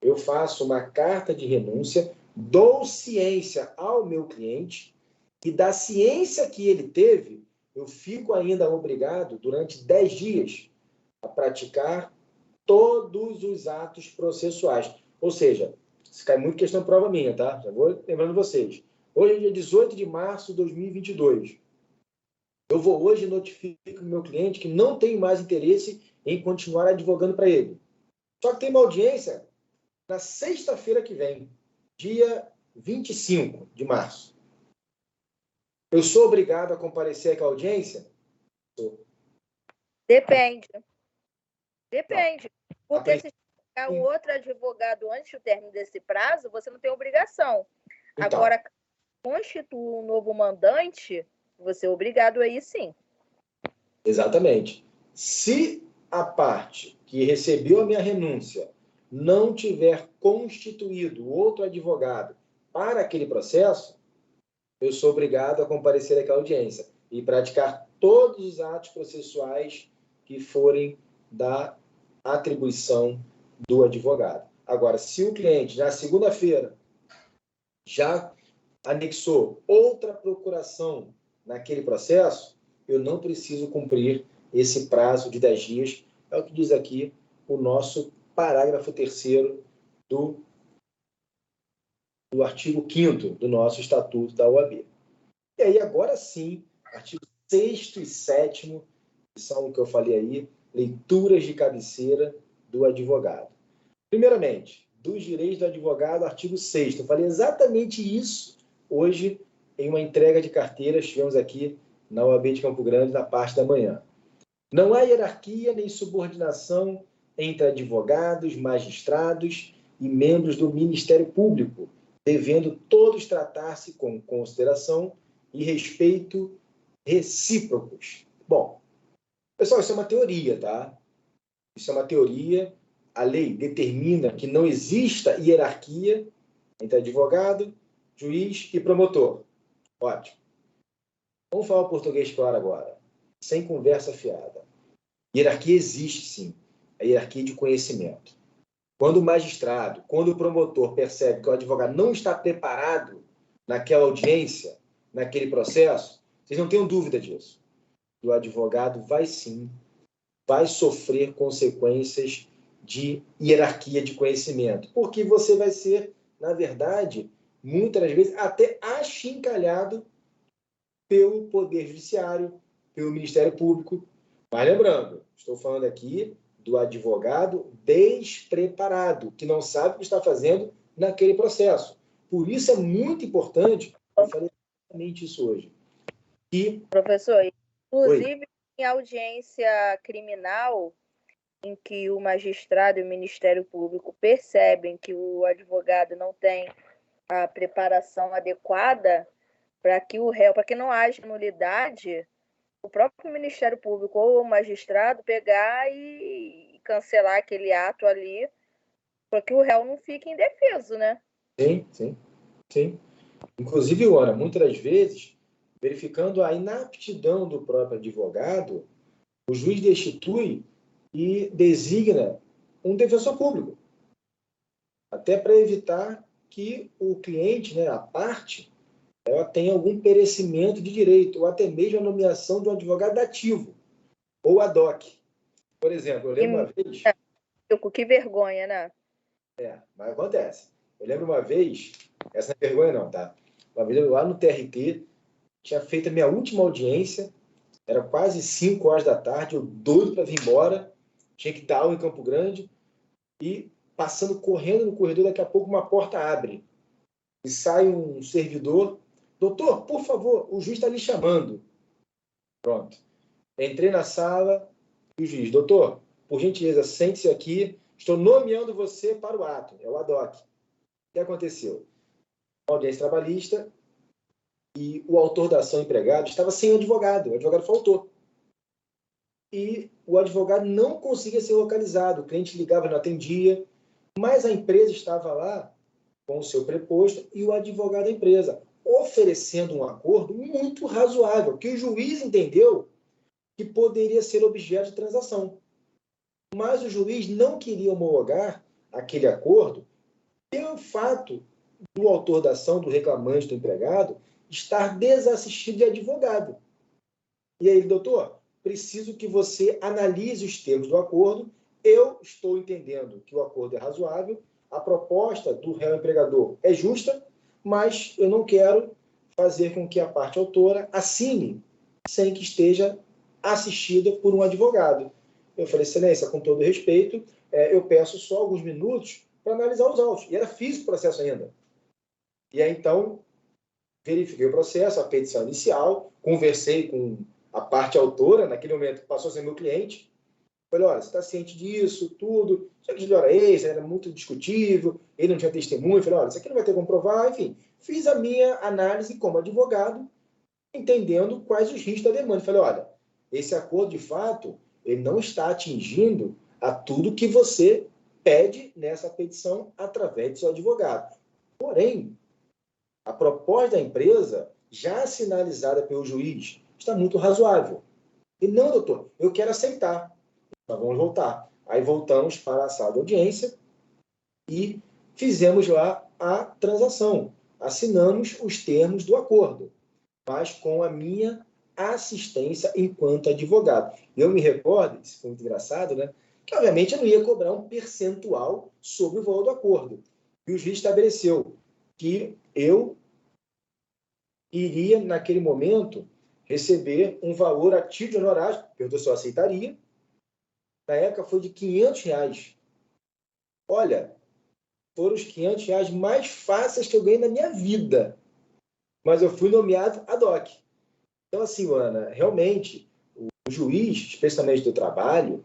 Eu faço uma carta de renúncia, dou ciência ao meu cliente e da ciência que ele teve, eu fico ainda obrigado, durante 10 dias, a praticar todos os atos processuais. Ou seja, isso cai muito questão prova minha, tá? Já vou lembrando vocês. Hoje é dia 18 de março de 2022. Eu vou hoje notificar o meu cliente que não tem mais interesse em continuar advogando para ele. Só que tem uma audiência na sexta-feira que vem, dia 25 de março. Eu sou obrigado a comparecer àquela audiência? Depende. Depende. Não. Porque se chegar um outro advogado antes do término desse prazo, você não tem obrigação. Então, agora, constituir um novo mandante, você é obrigado aí sim. Exatamente. Se a parte que recebeu a minha renúncia não tiver constituído outro advogado para aquele processo, eu sou obrigado a comparecer àquela audiência e praticar todos os atos processuais que forem da atribuição do advogado. Agora, se o cliente, na segunda-feira, já anexou outra procuração naquele processo, eu não preciso cumprir esse prazo de 10 dias. É o que diz aqui o nosso parágrafo 3º do artigo 5º do nosso Estatuto da OAB. E aí, agora sim, artigo 6º e 7º, que são o que eu falei aí, leituras de cabeceira do advogado. Primeiramente, dos direitos do advogado, artigo 6º. Eu falei exatamente isso hoje em uma entrega de carteiras, tivemos aqui na OAB de Campo Grande, na parte da manhã. Não há hierarquia nem subordinação entre advogados, magistrados e membros do Ministério Público, devendo todos tratar-se com consideração e respeito recíprocos. Bom, pessoal, isso é uma teoria, tá? Isso é uma teoria. A lei determina que não exista hierarquia entre advogado, juiz e promotor. Ótimo. Vamos falar o português claro agora, sem conversa fiada. Hierarquia existe, sim. A hierarquia de conhecimento. Quando o magistrado, quando o promotor percebe que o advogado não está preparado naquela audiência, naquele processo, vocês não tenham dúvida disso. O advogado vai sim, vai sofrer consequências de hierarquia de conhecimento, porque você vai ser, na verdade, muitas vezes até achincalhado pelo Poder Judiciário, pelo Ministério Público. Mas lembrando, estou falando aqui do advogado despreparado, que não sabe o que está fazendo naquele processo. Por isso é muito importante, eu falei exatamente isso hoje. Professor, inclusive em audiência criminal, em que o magistrado e o Ministério Público percebem que o advogado não tem a preparação adequada para que o réu, para que não haja nulidade, o próprio Ministério Público ou o magistrado pegar e cancelar aquele ato ali, para que o réu não fique indefeso, né? Sim. Inclusive, Ana, muitas das vezes, verificando a inaptidão do próprio advogado, o juiz destitui e designa um defensor público, até para evitar que o cliente, né, a parte, ela tenha algum perecimento de direito, ou até mesmo a nomeação de um advogado ativo, ou ad hoc. Por exemplo, eu lembro uma vez... Que vergonha, né? Mas acontece. Eu lembro uma vez, essa não é vergonha não, tá? Uma vez eu lá no TRT, tinha feito a minha última audiência, era quase 5 horas da tarde, eu doido para vir embora, tinha que dar aula em Campo Grande, e passando correndo no corredor, daqui a pouco uma porta abre, e sai um servidor, doutor, por favor, o juiz está lhe chamando. Pronto. Entrei na sala, e o juiz, doutor, por gentileza, sente-se aqui, estou nomeando você para o ato, é o ad hoc. O que aconteceu? Uma audiência trabalhista, e o autor da ação empregado estava sem advogado, o advogado faltou. E o advogado não conseguia ser localizado, o cliente ligava e não atendia, mas a empresa estava lá com o seu preposto e o advogado da empresa, oferecendo um acordo muito razoável, que o juiz entendeu que poderia ser objeto de transação. Mas o juiz não queria homologar aquele acordo pelo fato do autor da ação, do reclamante, do empregado, estar desassistido de advogado. E aí, doutor, preciso que você analise os termos do acordo. Eu estou entendendo que o acordo é razoável, a proposta do réu empregador é justa, mas eu não quero fazer com que a parte autora assine sem que esteja assistida por um advogado. Eu falei, excelência, com todo respeito, eu peço só alguns minutos para analisar os autos. E era físico o processo ainda. E aí, então, verifiquei o processo, a petição inicial, conversei com a parte autora, naquele momento passou a ser meu cliente. Falei, olha, você está ciente disso, tudo. Só que de hora extra, era muito discutível, ele não tinha testemunho. Falei, olha, isso aqui não vai ter como provar. Enfim, fiz a minha análise como advogado, entendendo quais os riscos da demanda. Falei, olha, esse acordo, de fato, ele não está atingindo a tudo que você pede nessa petição através do seu advogado. Porém, a proposta da empresa, já sinalizada pelo juiz, está muito razoável. E não, doutor, eu quero aceitar. Então vamos voltar. Aí voltamos para a sala de audiência e fizemos lá a transação. Assinamos os termos do acordo, mas com a minha assistência enquanto advogado. Eu me recordo, isso foi muito engraçado, né? Que obviamente eu não ia cobrar um percentual sobre o valor do acordo. E o juiz estabeleceu que eu iria, naquele momento, receber um valor a título de honorário, perguntou se eu aceitaria. Na época foi de R$500. Olha, foram os R$500 mais fáceis que eu ganhei na minha vida. Mas eu fui nomeado ad hoc. Então, assim, Ana, realmente, o juiz, especialmente do trabalho,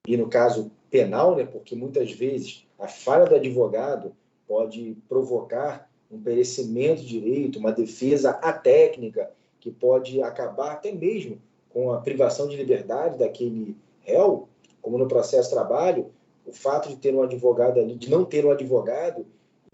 e no caso penal, né, porque muitas vezes a falha do advogado pode provocar um perecimento de direito, uma defesa atécnica, que pode acabar até mesmo com a privação de liberdade daquele réu, como no processo de trabalho, o fato de ter um advogado ali, de não ter um advogado,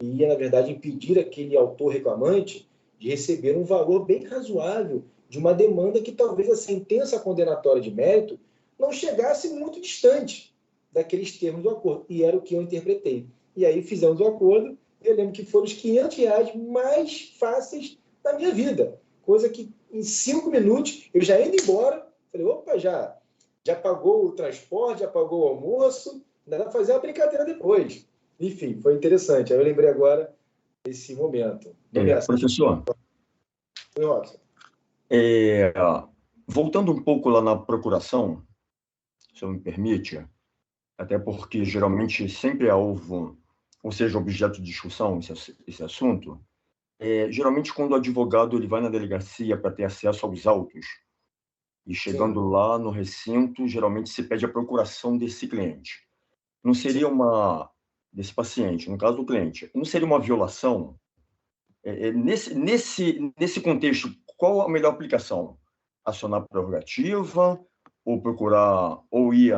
ia, na verdade, impedir aquele autor reclamante de receber um valor bem razoável de uma demanda que talvez a sentença condenatória de mérito não chegasse muito distante daqueles termos do acordo. E era o que eu interpretei. E aí fizemos o acordo. Eu lembro que foram os R$500 mais fáceis da minha vida. Coisa que em 5 minutos, eu já indo embora, falei, opa, já pagou o transporte, já pagou o almoço, ainda dá para fazer uma brincadeira depois. Enfim, foi interessante. Aí eu lembrei agora desse momento. Professor, Oi, Robson. Voltando um pouco lá na procuração, se eu me permite, até porque geralmente sempre é alvo, ou seja, objeto de discussão esse assunto, geralmente quando o advogado ele vai na delegacia para ter acesso aos autos, e chegando Sim. lá no recinto, geralmente se pede a procuração desse cliente. Não seria desse paciente, no caso do cliente, não seria uma violação? Nesse contexto, qual a melhor aplicação? Acionar a prerrogativa ou procurar, ou ir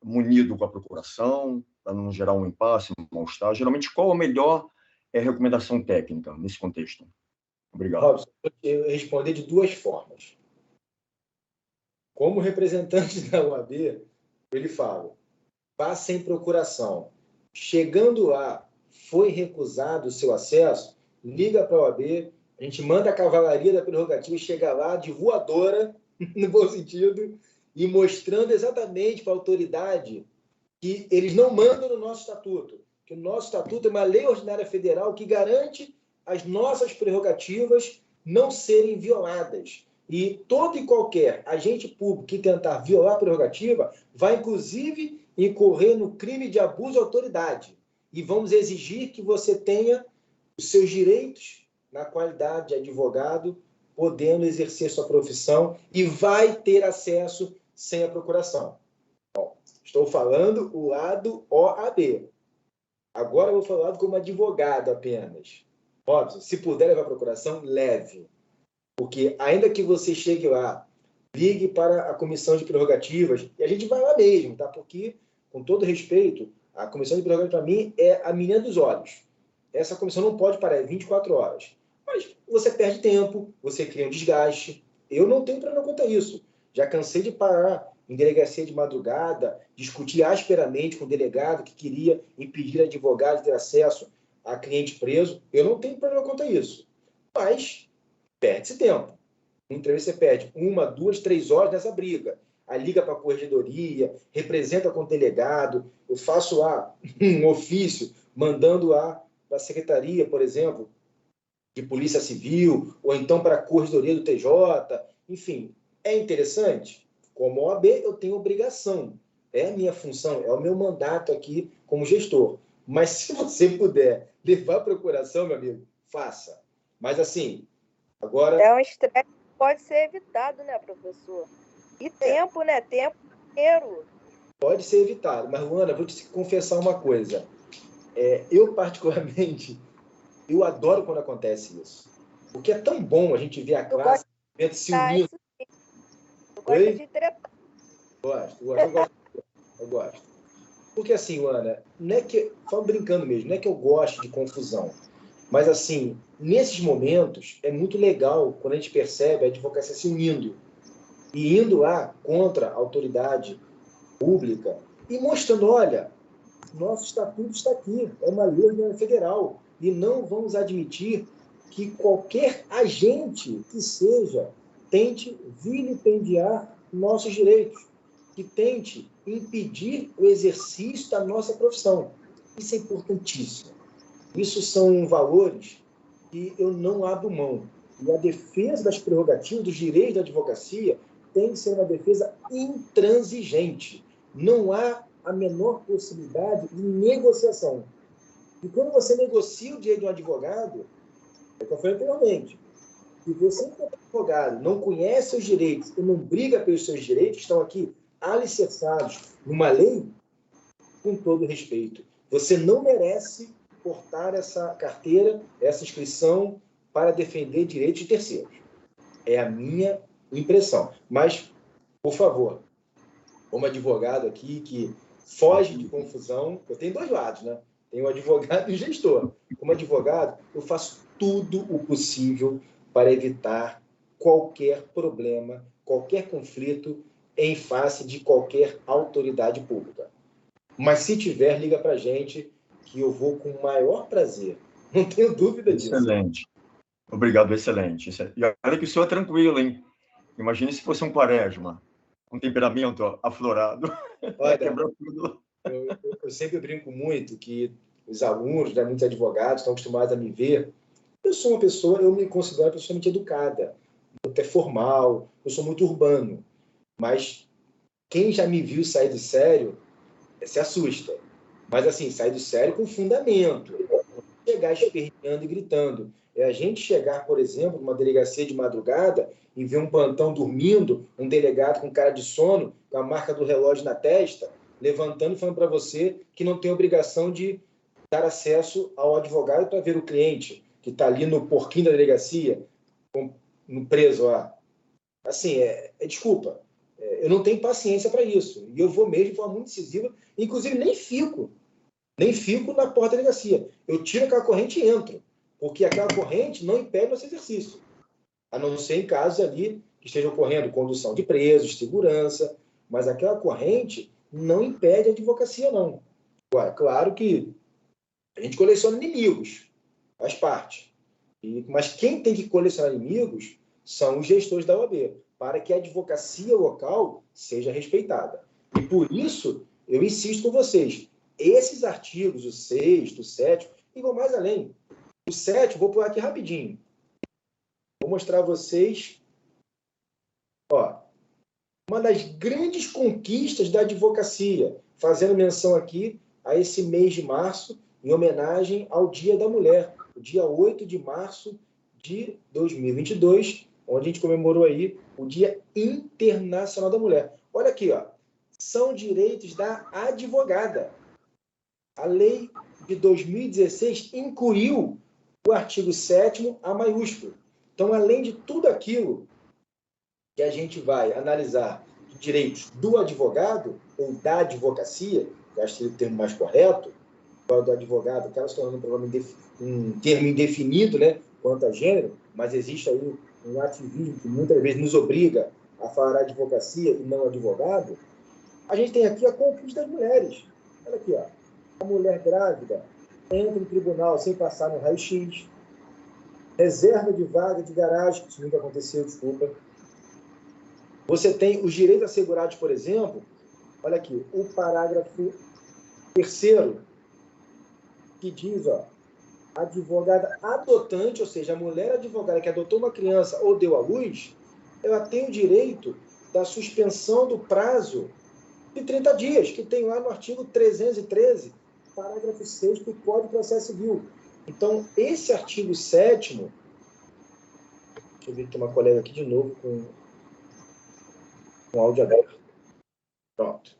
munido com a procuração, para não gerar um impasse, um mal-estar? Geralmente, qual a melhor recomendação técnica nesse contexto? Obrigado. Robson, eu vou responder de duas formas. Como representante da OAB, ele fala, vá sem procuração. Chegando lá, foi recusado o seu acesso, liga para a OAB, a gente manda a cavalaria da prerrogativa e chega lá de voadora, no bom sentido, e mostrando exatamente para a autoridade que eles não mandam no nosso estatuto, que o nosso estatuto é uma lei ordinária federal que garante as nossas prerrogativas não serem violadas. E todo e qualquer agente público que tentar violar a prerrogativa vai, inclusive, incorrer no crime de abuso de autoridade. E vamos exigir que você tenha os seus direitos na qualidade de advogado, podendo exercer sua profissão e vai ter acesso sem a procuração. Bom, estou falando o lado OAB. Agora eu vou falar como advogado apenas. Óbvio, se puder levar a procuração, leve. Porque ainda que você chegue lá, ligue para a comissão de prerrogativas, e a gente vai lá mesmo, tá? Porque, com todo respeito, a comissão de prerrogativas, para mim, é a menina dos olhos. Essa comissão não pode parar, é 24 horas. Mas você perde tempo, você cria um desgaste. Eu não tenho problema quanto a isso. Já cansei de parar em delegacia de madrugada, discutir asperamente com o delegado que queria impedir advogado de ter acesso a cliente preso. Eu não tenho problema quanto a isso. Mas perde-se tempo. Muitas vezes você perde 1, 2, 3 horas nessa briga. Aí liga para a corregedoria, representa com o delegado, eu faço lá um ofício, mandando lá para a secretaria, por exemplo, de Polícia Civil, ou então para a corregedoria do TJ. Enfim, é interessante. Como OAB, eu tenho obrigação. É a minha função, é o meu mandato aqui como gestor. Mas se você puder levar a procuração, meu amigo, faça. Mas assim, agora... É um estresse que pode ser evitado, né, professor? E tempo, né? Tempo, dinheiro. Pode ser evitado. Mas, Luana, vou te confessar uma coisa. Eu, particularmente, eu adoro quando acontece isso. Porque é tão bom a gente ver a classe se unindo. Eu gosto de tretar. Eu gosto. Porque assim, Luana, não é que... Só brincando mesmo, não é que eu goste de confusão. Mas, assim, nesses momentos, é muito legal quando a gente percebe a advocacia se unindo. E indo lá contra a autoridade pública e mostrando, olha, nosso estatuto está aqui, é uma lei federal. E não vamos admitir que qualquer agente que seja tente vilipendiar nossos direitos, que tente impedir o exercício da nossa profissão. Isso é importantíssimo. Isso são valores que eu não abro mão. E a defesa das prerrogativas, dos direitos da advocacia, tem que ser uma defesa intransigente. Não há a menor possibilidade de negociação. E quando você negocia o direito de um advogado, é o que eu falei anteriormente, se você, como advogado, não conhece os direitos e não briga pelos seus direitos, estão aqui alicerçados numa lei, com todo respeito, você não merece portar essa carteira, essa inscrição para defender direitos de terceiros. É a minha impressão. Mas, por favor, como advogado aqui que foge de confusão, eu tenho dois lados, né? Tem o advogado e o gestor. Como advogado, eu faço tudo o possível para evitar qualquer problema, qualquer conflito em face de qualquer autoridade pública. Mas se tiver, liga para a gente, que eu vou com o maior prazer. Não tenho dúvida disso. Excelente. Obrigado, excelente. E olha que o senhor é tranquilo, hein? Imagine se fosse um quaresma, com temperamento aflorado. Olha, quebrou tudo. Eu sempre brinco muito que os alunos, né, muitos advogados, estão acostumados a me ver. Eu sou uma pessoa, eu me considero uma pessoa muito educada, até formal, eu sou muito urbano. Mas quem já me viu sair do sério se assusta. Mas assim, sair do sério com fundamento. Chegar esperneando e gritando. É a gente chegar, por exemplo, numa delegacia de madrugada e ver um plantão dormindo, um delegado com cara de sono, com a marca do relógio na testa, levantando e falando para você que não tem obrigação de dar acesso ao advogado para ver o cliente que está ali no porquinho da delegacia, no preso lá. Assim, desculpa, eu não tenho paciência para isso. E eu vou mesmo de forma muito decisiva, inclusive nem fico na porta da delegacia. Eu tiro aquela corrente e entro, porque aquela corrente não impede nosso exercício, a não ser em casos ali que estejam ocorrendo condução de presos, segurança, mas aquela corrente não impede a advocacia, não. Agora, claro que a gente coleciona inimigos, faz parte. Mas quem tem que colecionar inimigos são os gestores da OAB, para que a advocacia local seja respeitada. E por isso, eu insisto com vocês, esses artigos, o 6º, o 7º, e vão mais além. O 7º, vou pular aqui rapidinho. Vou mostrar a vocês, uma das grandes conquistas da advocacia, fazendo menção aqui a esse mês de março, em homenagem ao Dia da Mulher, o dia 8 de março de 2022, onde a gente comemorou aí o Dia Internacional da Mulher. Olha aqui, são direitos da advogada. A lei de 2016 incluiu o artigo 7º, A maiúsculo. Então, além de tudo aquilo que a gente vai analisar de direitos do advogado ou da advocacia, que eu acho que é o termo mais correto, do advogado, acaba se tornando um termo indefinido, né, quanto a gênero, mas existe aí um ativismo que muitas vezes nos obriga a falar advocacia e não advogado. A gente tem aqui a conquista das mulheres. Olha aqui, a mulher grávida entra no tribunal sem passar no raio-x, reserva de vaga de garagem, isso nunca aconteceu, desculpa. Você tem os direitos assegurados, por exemplo, olha aqui, o parágrafo 3º, que diz, a advogada adotante, ou seja, a mulher advogada que adotou uma criança ou deu à luz, ela tem o direito da suspensão do prazo de 30 dias, que tem lá no artigo 313, parágrafo 6º do Código de Processo Civil. Então, esse artigo 7º, deixa eu ver que tem uma colega aqui de novo com áudio aberto. Pronto.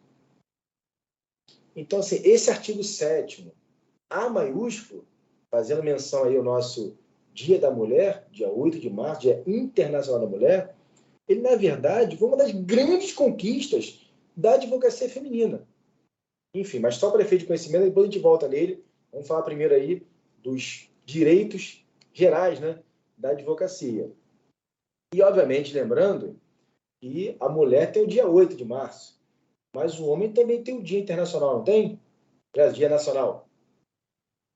Então, assim, esse artigo 7º, A maiúsculo, fazendo menção aí ao nosso Dia da Mulher, dia 8 de março, Dia Internacional da Mulher, ele, na verdade, foi uma das grandes conquistas da advocacia feminina. Enfim, mas só para efeito de conhecimento, depois a gente volta nele. Vamos falar primeiro aí dos direitos gerais, né, da advocacia. E, obviamente, lembrando que a mulher tem o dia 8 de março, mas o homem também tem o Dia Internacional, não tem? Dia Nacional.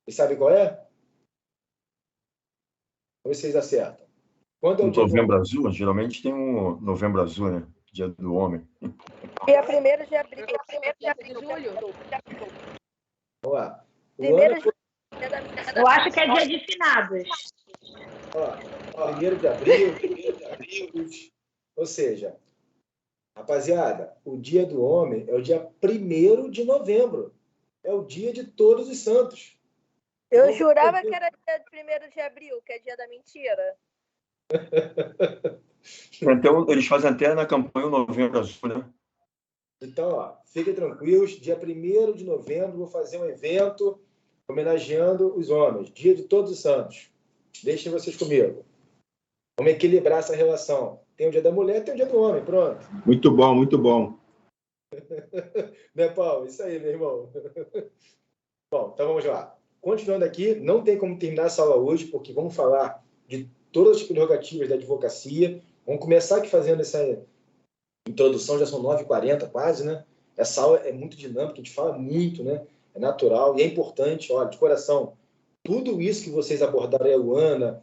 E sabe qual é? Vocês acertam. Quando é o dia Novembro Azul? Geralmente tem um Novembro Azul, né? Dia do Homem. Dia 1º de abril. 1º de julho. Vamos lá. Eu acho que é dia de finados. 1º de abril. Ou seja, rapaziada, o Dia do Homem é o dia 1º de novembro. É o dia de Todos os Santos. Eu jurava que era dia de 1º de abril, que é dia da mentira. Então, eles fazem até na campanha o Novembro Azul, né? Então, fiquem tranquilos, dia 1º de novembro vou fazer um evento homenageando os homens, Dia de Todos os Santos. Deixem vocês comigo. Vamos equilibrar essa relação. Tem o Dia da Mulher, tem o Dia do Homem, pronto. Muito bom, muito bom. Né, Paulo? Isso aí, meu irmão. Bom, então vamos lá. Continuando aqui, não tem como terminar essa aula hoje, porque vamos falar de todas as prerrogativas da advocacia, Vamos começar aqui fazendo essa introdução, já são 9h40 quase, né? Essa aula é muito dinâmica, a gente fala muito, né? É natural e é importante, olha, de coração, tudo isso que vocês abordaram, a Luana,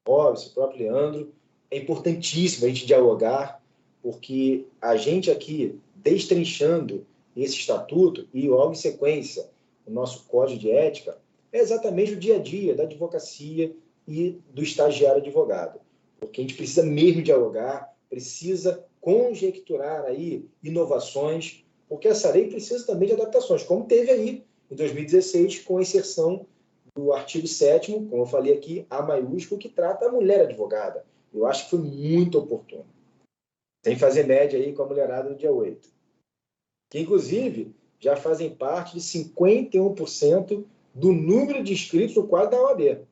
Robson, o próprio Leandro, é importantíssimo a gente dialogar, porque a gente aqui, destrinchando esse estatuto e logo em sequência o nosso código de ética, é exatamente o dia a dia da advocacia e do estagiário advogado. Porque a gente precisa mesmo dialogar, precisa conjecturar aí inovações, porque essa lei precisa também de adaptações, como teve aí em 2016 com a inserção do artigo 7º, como eu falei aqui, A maiúsculo, que trata a mulher advogada. Eu acho que foi muito oportuno. Sem fazer média aí com a mulherada do dia 8. Que, inclusive, já fazem parte de 51% do número de inscritos no quadro da OAB.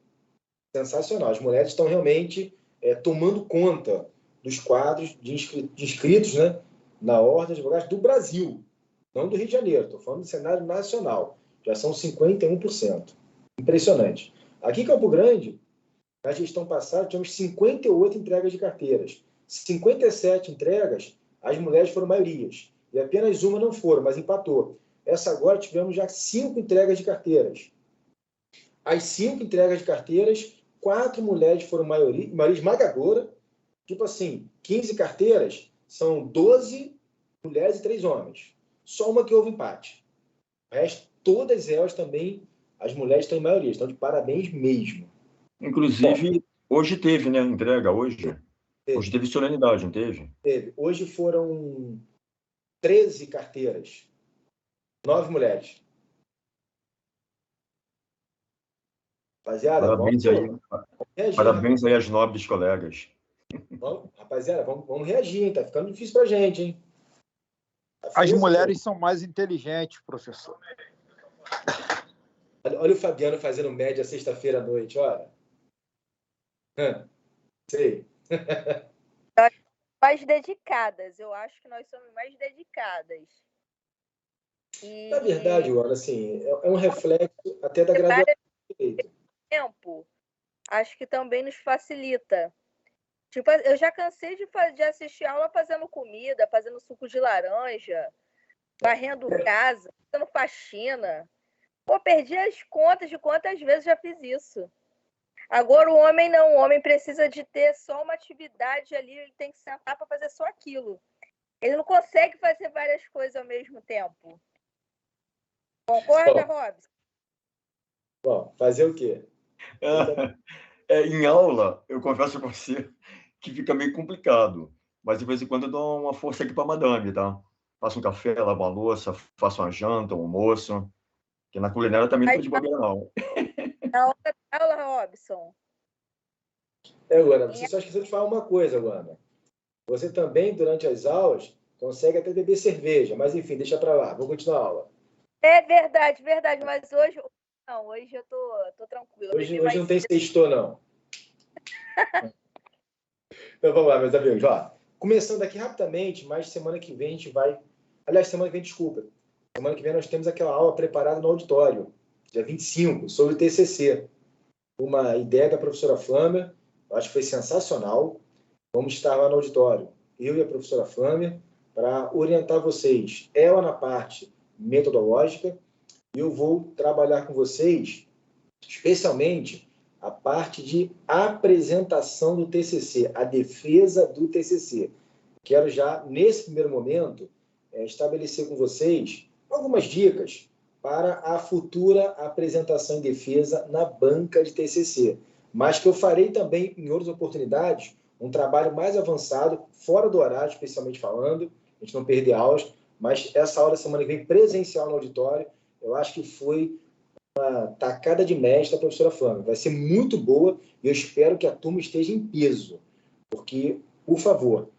Sensacional. As mulheres estão realmente tomando conta dos quadros de inscritos, né, na Ordem de Advogados do Brasil, não do Rio de Janeiro. Estou falando do cenário nacional. Já são 51%. Impressionante. Aqui em Campo Grande, na gestão passada, tivemos 58 entregas de carteiras. 57 entregas, as mulheres foram maiorias. E apenas uma não foram, mas empatou. Essa agora tivemos já 5 entregas de carteiras. As 5 entregas de carteiras, 4 mulheres foram maioria esmagadora. Tipo assim, 15 carteiras, são 12 mulheres e 3 homens. Só uma que houve empate. O resto, todas elas também, as mulheres estão em maioria. Estão de parabéns mesmo. Inclusive, hoje teve, né? Entrega hoje. Hoje teve solenidade, não teve? Teve. Hoje foram 13 carteiras. 9 mulheres. Rapaziada, parabéns aí às nobres colegas. Rapaziada, vamos reagir, hein? Tá ficando difícil pra gente, hein? As mulheres são mais inteligentes, professor. Olha o Fabiano fazendo média sexta-feira à noite, olha. Sei. Mais dedicadas. Eu acho que nós somos mais dedicadas. E... Na verdade, Luana, assim, é um reflexo até da graduação do direito. Tempo, acho que também nos facilita. Tipo, eu já cansei de assistir aula fazendo comida, fazendo suco de laranja, varrendo casa, fazendo faxina. Pô, perdi as contas de quantas vezes já fiz isso. Agora o homem não, o homem precisa de ter só uma atividade ali, ele tem que sentar para fazer só aquilo. Ele não consegue fazer várias coisas ao mesmo tempo. Concorda, Robson? Bom, fazer o quê? Em aula, eu confesso para você que fica meio complicado, mas de vez em quando eu dou uma força aqui para a madame, tá? Faço um café, lavo uma louça, faço uma janta, um almoço, que na culinária também não estou de bobeira, não. Na hora da aula, Robson. Luana, você só esqueceu de falar uma coisa, Luana. Você também, durante as aulas, consegue até beber cerveja, mas enfim, deixa para lá, vou continuar a aula. É verdade, mas hoje não, hoje eu tô tranquila. Hoje não tem sexto, não. Então vamos lá, meus amigos. Ó, começando aqui rapidamente, mas semana que vem a gente vai... Aliás, semana que vem, desculpa. Semana que vem nós temos aquela aula preparada no auditório, dia 25, sobre o TCC. Uma ideia da professora Flâmia, eu acho que foi sensacional. Vamos estar lá no auditório, eu e a professora Flâmia, para orientar vocês. Ela na parte metodológica, e eu vou trabalhar com vocês, especialmente, a parte de apresentação do TCC, a defesa do TCC. Quero já, nesse primeiro momento, estabelecer com vocês algumas dicas para a futura apresentação em defesa na banca de TCC, mas que eu farei também, em outras oportunidades, um trabalho mais avançado, fora do horário, especialmente falando, a gente não perder aulas, mas essa aula da semana que vem, presencial no auditório, eu acho que foi uma tacada de mestre da professora Flâmia. Vai ser muito boa e eu espero que a turma esteja em peso, porque, por favor,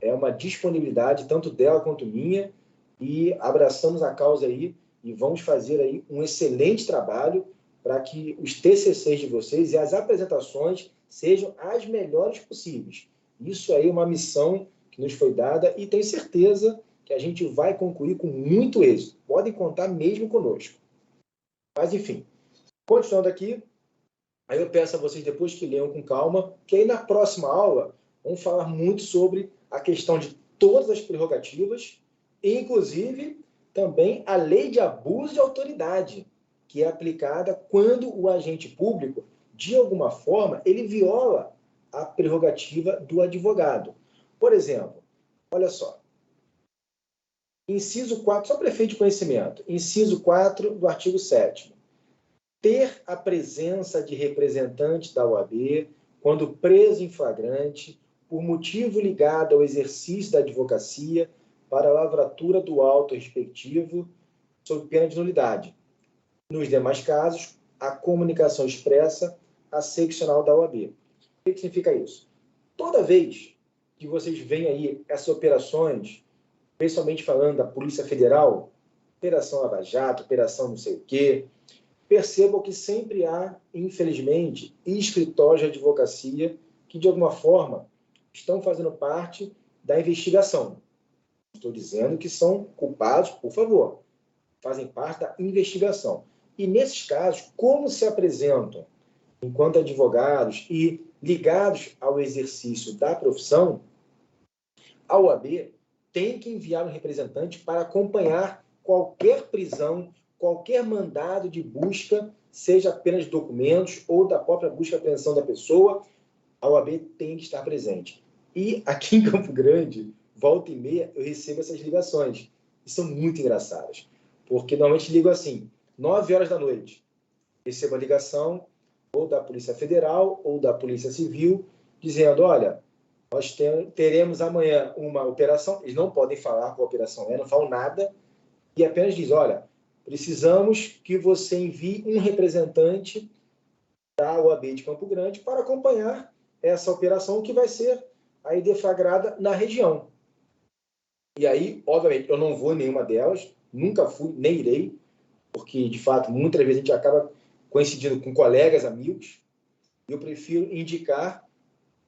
é uma disponibilidade tanto dela quanto minha e abraçamos a causa aí e vamos fazer aí um excelente trabalho para que os TCCs de vocês e as apresentações sejam as melhores possíveis. Isso aí é uma missão que nos foi dada e tenho certeza que a gente vai concluir com muito êxito. Podem contar mesmo conosco. Mas, enfim, continuando aqui, aí eu peço a vocês, depois que leiam com calma, que aí na próxima aula vamos falar muito sobre a questão de todas as prerrogativas, inclusive também a lei de abuso de autoridade, que é aplicada quando o agente público, de alguma forma, ele viola a prerrogativa do advogado. Por exemplo, olha só, inciso 4, só para efeito de conhecimento, inciso 4 do artigo 7º. Ter a presença de representante da OAB quando preso em flagrante por motivo ligado ao exercício da advocacia para a lavratura do auto respectivo sob pena de nulidade. Nos demais casos, a comunicação expressa à seccional da OAB. O que significa isso? Toda vez que vocês veem aí essas operações, principalmente falando da Polícia Federal, Operação Lava Jato, Operação não sei o quê, percebam que sempre há, infelizmente, escritórios de advocacia que, de alguma forma, estão fazendo parte da investigação. Estou dizendo que são culpados, por favor, fazem parte da investigação. E, nesses casos, como se apresentam enquanto advogados e ligados ao exercício da profissão, a OAB tem que enviar um representante para acompanhar qualquer prisão, qualquer mandado de busca, seja apenas de documentos ou da própria busca e apreensão da pessoa, a OAB tem que estar presente. E aqui em Campo Grande, volta e meia, eu recebo essas ligações. E são muito engraçadas. Porque normalmente ligo assim, 9 horas da noite. Recebo a ligação ou da Polícia Federal ou da Polícia Civil, dizendo, olha, nós teremos amanhã uma operação, eles não podem falar qual operação é, não falam nada, e apenas diz, olha, precisamos que você envie um representante da OAB de Campo Grande para acompanhar essa operação que vai ser aí deflagrada na região. E aí, obviamente, eu não vou em nenhuma delas, nunca fui, nem irei, porque, de fato, muitas vezes a gente acaba coincidindo com colegas, amigos, e eu prefiro indicar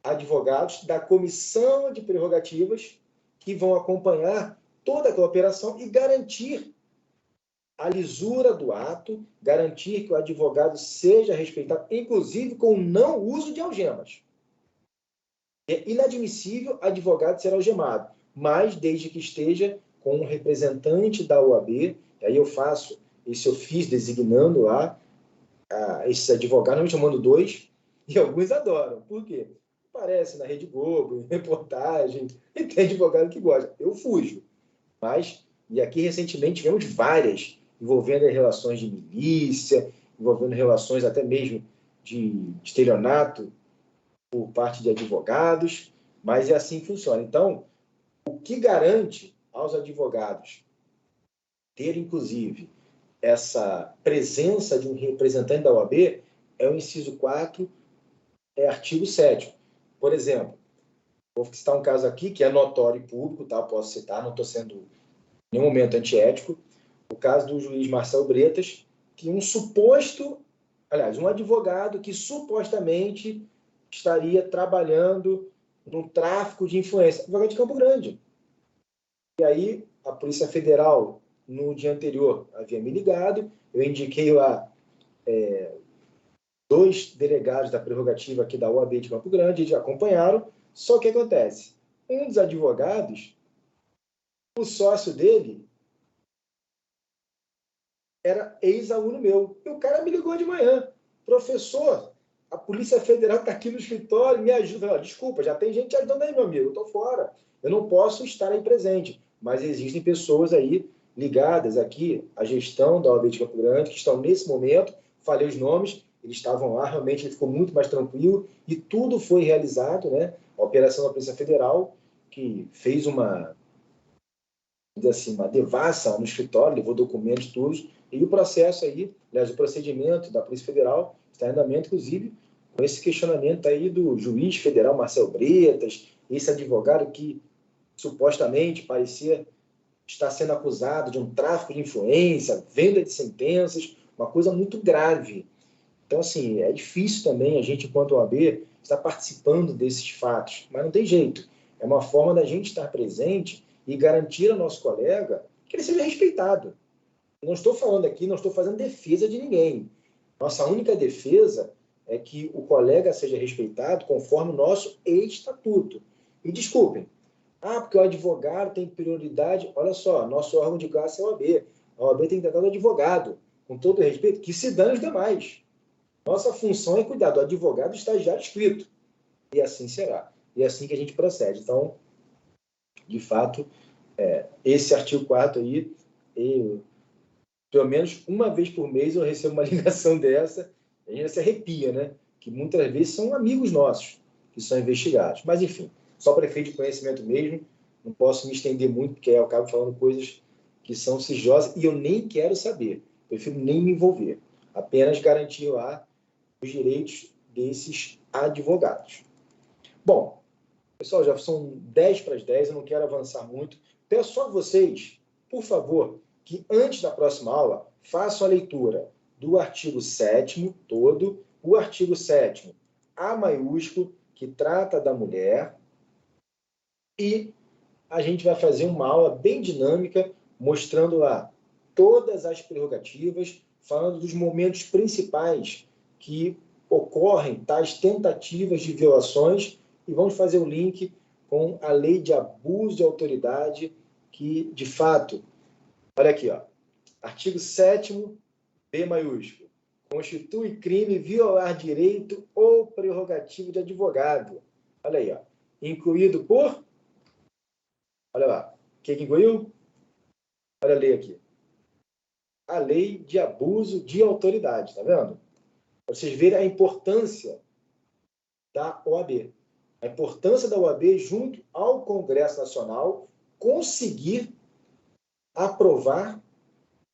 advogados da comissão de prerrogativas que vão acompanhar toda aquela operação e garantir a lisura do ato, garantir que o advogado seja respeitado, inclusive com o não uso de algemas. É inadmissível advogado ser algemado, mas desde que esteja com um representante da OAB, e aí eu faço esse ofício designando lá esses advogados, não chamando 2, e alguns adoram. Por quê? Aparece na Rede Globo, em reportagem, e tem advogado que gosta. Eu fujo. Mas, e aqui recentemente tivemos várias, envolvendo relações de milícia, envolvendo relações até mesmo de estelionato por parte de advogados, mas é assim que funciona. Então, o que garante aos advogados ter, inclusive, essa presença de um representante da OAB é o inciso 4, artigo 7º. Por exemplo, vou citar um caso aqui que é notório e público, tá? Posso citar, não estou sendo em nenhum momento antiético, o caso do juiz Marcelo Bretas, que um advogado que supostamente estaria trabalhando no tráfico de influência, advogado de Campo Grande. E aí, a Polícia Federal, no dia anterior, havia me ligado, eu indiquei lá 2 delegados da prerrogativa aqui da OAB de Campo Grande, eles acompanharam, só que acontece? Um dos advogados, o sócio dele, era ex-aluno meu. E o cara me ligou de manhã. Professor, a Polícia Federal está aqui no escritório, me ajuda. Eu falei, desculpa, já tem gente ajudando aí, meu amigo. Eu estou fora. Eu não posso estar aí presente. Mas existem pessoas aí ligadas aqui à gestão da OAB de Campo Grande, que estão nesse momento, falei os nomes, eles estavam lá, realmente ele ficou muito mais tranquilo e tudo foi realizado, né? A operação da Polícia Federal, que fez uma devassa no escritório, levou documentos, tudo, e o processo aí, aliás, o procedimento da Polícia Federal está em andamento, inclusive, com esse questionamento aí do juiz federal Marcelo Bretas, esse advogado que supostamente parecia estar sendo acusado de um tráfico de influência, venda de sentenças, uma coisa muito grave. Então, assim, é difícil também a gente, enquanto OAB, estar participando desses fatos, mas não tem jeito. É uma forma da gente estar presente e garantir ao nosso colega que ele seja respeitado. Eu não estou falando aqui, não estou fazendo defesa de ninguém. Nossa única defesa é que o colega seja respeitado conforme o nosso estatuto. E desculpem, porque o advogado tem prioridade. Olha só, nosso órgão de classe é a OAB. A OAB tem que tratar do advogado, com todo respeito, que se dane os demais. Nossa função é cuidar do advogado estagiário inscrito. E assim será. E é assim que a gente procede. Então, de fato, esse artigo 4º aí, pelo menos uma vez por mês eu recebo uma ligação dessa, a gente se arrepia, né? Que muitas vezes são amigos nossos que são investigados. Mas, enfim, só para efeito de conhecimento mesmo, não posso me estender muito, porque eu acabo falando coisas que são sigilosas e eu nem quero saber. Prefiro nem me envolver. Apenas garantir lá os direitos desses advogados. Bom, pessoal, já são 10:10, eu não quero avançar muito. Peço só a vocês, por favor, que antes da próxima aula, façam a leitura do artigo 7º todo, o artigo 7º, A maiúsculo, que trata da mulher, e a gente vai fazer uma aula bem dinâmica, mostrando lá todas as prerrogativas, falando dos momentos principais que ocorrem tais tentativas de violações, e vamos fazer o link com a lei de abuso de autoridade, que, de fato, olha aqui, ó, artigo 7º, B maiúsculo, constitui crime violar direito ou prerrogativa de advogado. Olha aí, ó, incluído por... Olha lá, o que incluiu? Olha a lei aqui. A lei de abuso de autoridade, tá vendo? Para vocês verem a importância da OAB. A importância da OAB junto ao Congresso Nacional conseguir aprovar,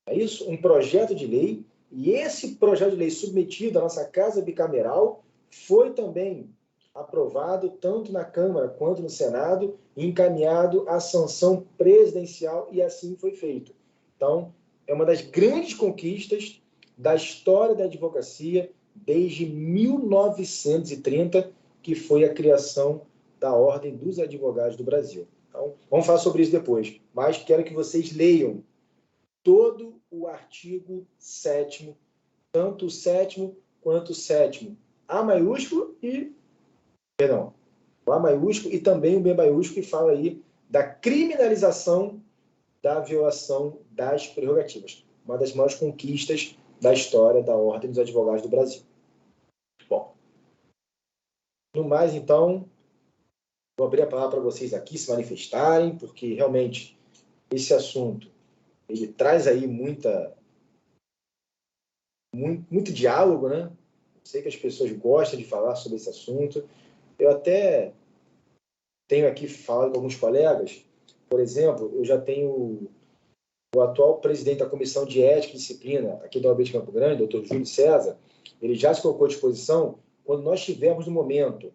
é isso, um projeto de lei, e esse projeto de lei submetido à nossa Casa Bicameral foi também aprovado tanto na Câmara quanto no Senado, encaminhado à sanção presidencial, e assim foi feito. Então, é uma das grandes conquistas da história da advocacia desde 1930, que foi a criação da Ordem dos Advogados do Brasil. Então, vamos falar sobre isso depois, mas quero que vocês leiam todo o artigo 7º, tanto o 7º quanto o 7º, A maiúsculo e... Perdão, o A maiúsculo e também o B maiúsculo, que fala aí da criminalização da violação das prerrogativas. Uma das maiores conquistas da história da Ordem dos Advogados do Brasil. Bom, no mais, então, vou abrir a palavra para vocês aqui se manifestarem, porque realmente esse assunto ele traz aí muito diálogo, né? Sei que as pessoas gostam de falar sobre esse assunto. Eu até tenho aqui falado com alguns colegas, por exemplo, eu já tenho o atual presidente da Comissão de Ética e Disciplina aqui da OAB de Campo Grande, doutor Júlio César, ele já se colocou à disposição, quando nós tivermos no momento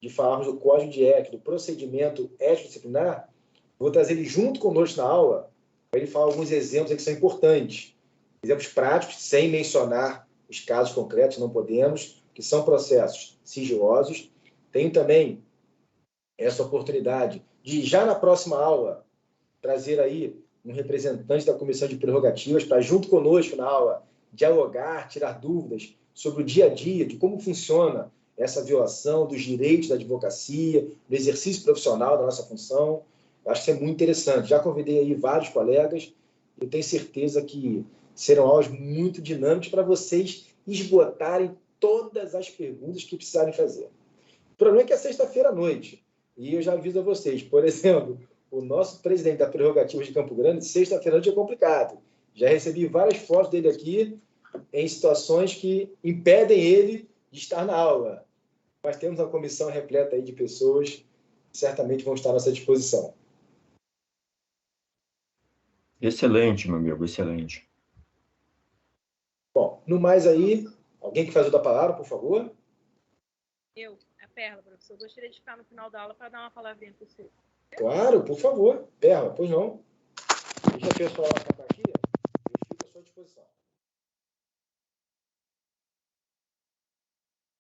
de falarmos do Código de Ética, do procedimento ético-disciplinar, vou trazer ele junto conosco na aula, para ele falar alguns exemplos que são importantes. Exemplos práticos, sem mencionar os casos concretos, não podemos, que são processos sigilosos. Tenho também essa oportunidade de, já na próxima aula, trazer aí um representante da Comissão de Prerrogativas para, junto conosco na aula, dialogar, tirar dúvidas sobre o dia a dia, de como funciona essa violação dos direitos da advocacia, do exercício profissional da nossa função. Eu acho que isso é muito interessante. Já convidei aí vários colegas, eu tenho certeza que serão aulas muito dinâmicas para vocês esgotarem todas as perguntas que precisarem fazer. O problema é que é sexta-feira à noite, e eu já aviso a vocês, por exemplo, o nosso presidente da Prerrogativas de Campo Grande, sexta-feira à noite é complicado. Já recebi várias fotos dele aqui em situações que impedem ele de estar na aula. Mas temos uma comissão repleta aí de pessoas que certamente vão estar à nossa disposição. Excelente, meu amigo, excelente. Bom, no mais aí, alguém que faz o da palavra, por favor? Eu, a Perla, professor. Gostaria de ficar no final da aula para dar uma palavrinha para você. Claro, por favor. Perla, pois não. Deixa a pessoa lá na caixinha, eu fico à sua disposição.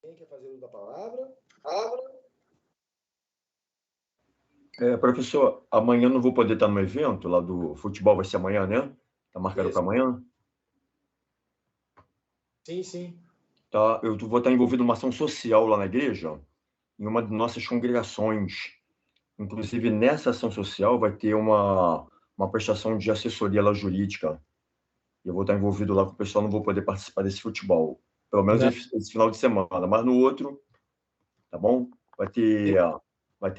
Quem quer fazer o da palavra? Professor, amanhã não vou poder estar no evento lá do futebol, vai ser amanhã, né? Está marcado para amanhã? Sim, sim. tá? Eu vou estar envolvido numa ação social lá na igreja, em uma de nossas congregações. Inclusive, nessa ação social vai ter uma prestação de assessoria lá jurídica. Eu vou estar envolvido lá com o pessoal, não vou poder participar desse futebol. Pelo menos esse final de semana. Mas no outro, tá bom? Vai ter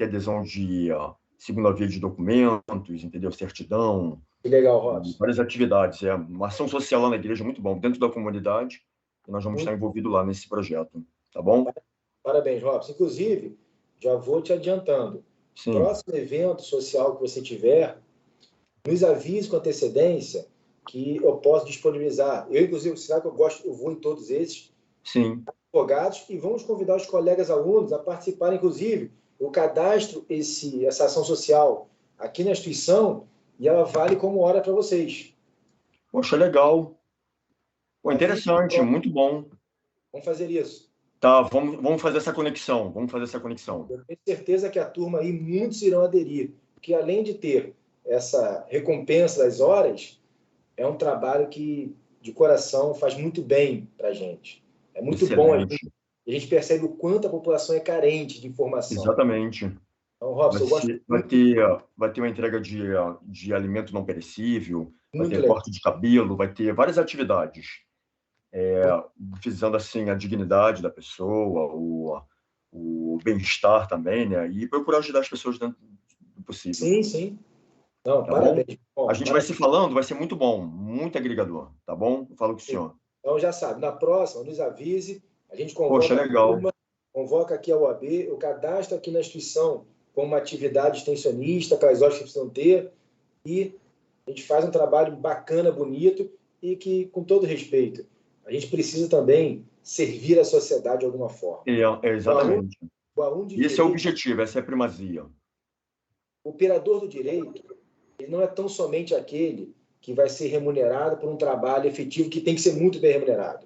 adesão de segunda via de documentos, entendeu? Certidão. Que legal, Robson. Várias atividades. É uma ação social lá na igreja muito bom, dentro da comunidade. E nós vamos estar envolvidos lá nesse projeto. Tá bom? Parabéns, Robson. Inclusive, já vou te adiantando. Sim. Próximo evento social que você tiver, nos avise com antecedência que eu posso disponibilizar. Eu, inclusive, sabe que eu vou em todos esses. Sim. Advogados, e vamos convidar os colegas alunos a participarem, inclusive, eu cadastro essa ação social aqui na instituição e ela vale como hora para vocês. Poxa, legal. Pô, interessante, muito bom. Vamos fazer isso. Tá, vamos fazer essa conexão. Vamos fazer essa conexão. Eu tenho certeza que a turma aí, muitos irão aderir, porque além de ter essa recompensa das horas, é um trabalho que, de coração, faz muito bem para a gente. É muito bom. A gente percebe o quanto a população é carente de informação. Exatamente. Então, Robson, vai ter uma entrega de alimento não perecível, vai ter legal. corte de cabelo, vai ter várias atividades. Visando assim a dignidade da pessoa, o bem-estar também, né? E procurar ajudar as pessoas dentro do possível. Sim, sim. Não, tá parabéns. Bom? A gente vai se falando, vai ser muito bom, muito agregador, tá bom? Eu falo com o senhor. Então já sabe, na próxima, nos avise, a gente convoca. Poxa, legal. Convoca aqui a OAB, eu cadastro aqui na instituição como uma atividade extensionista, aquelas horas que precisam ter, e a gente faz um trabalho bacana, bonito, e que, com todo respeito, a gente precisa também servir a sociedade de alguma forma. Exatamente. Esse é o objetivo, essa é a primazia. O operador do direito, ele não é tão somente aquele que vai ser remunerado por um trabalho efetivo que tem que ser muito bem remunerado.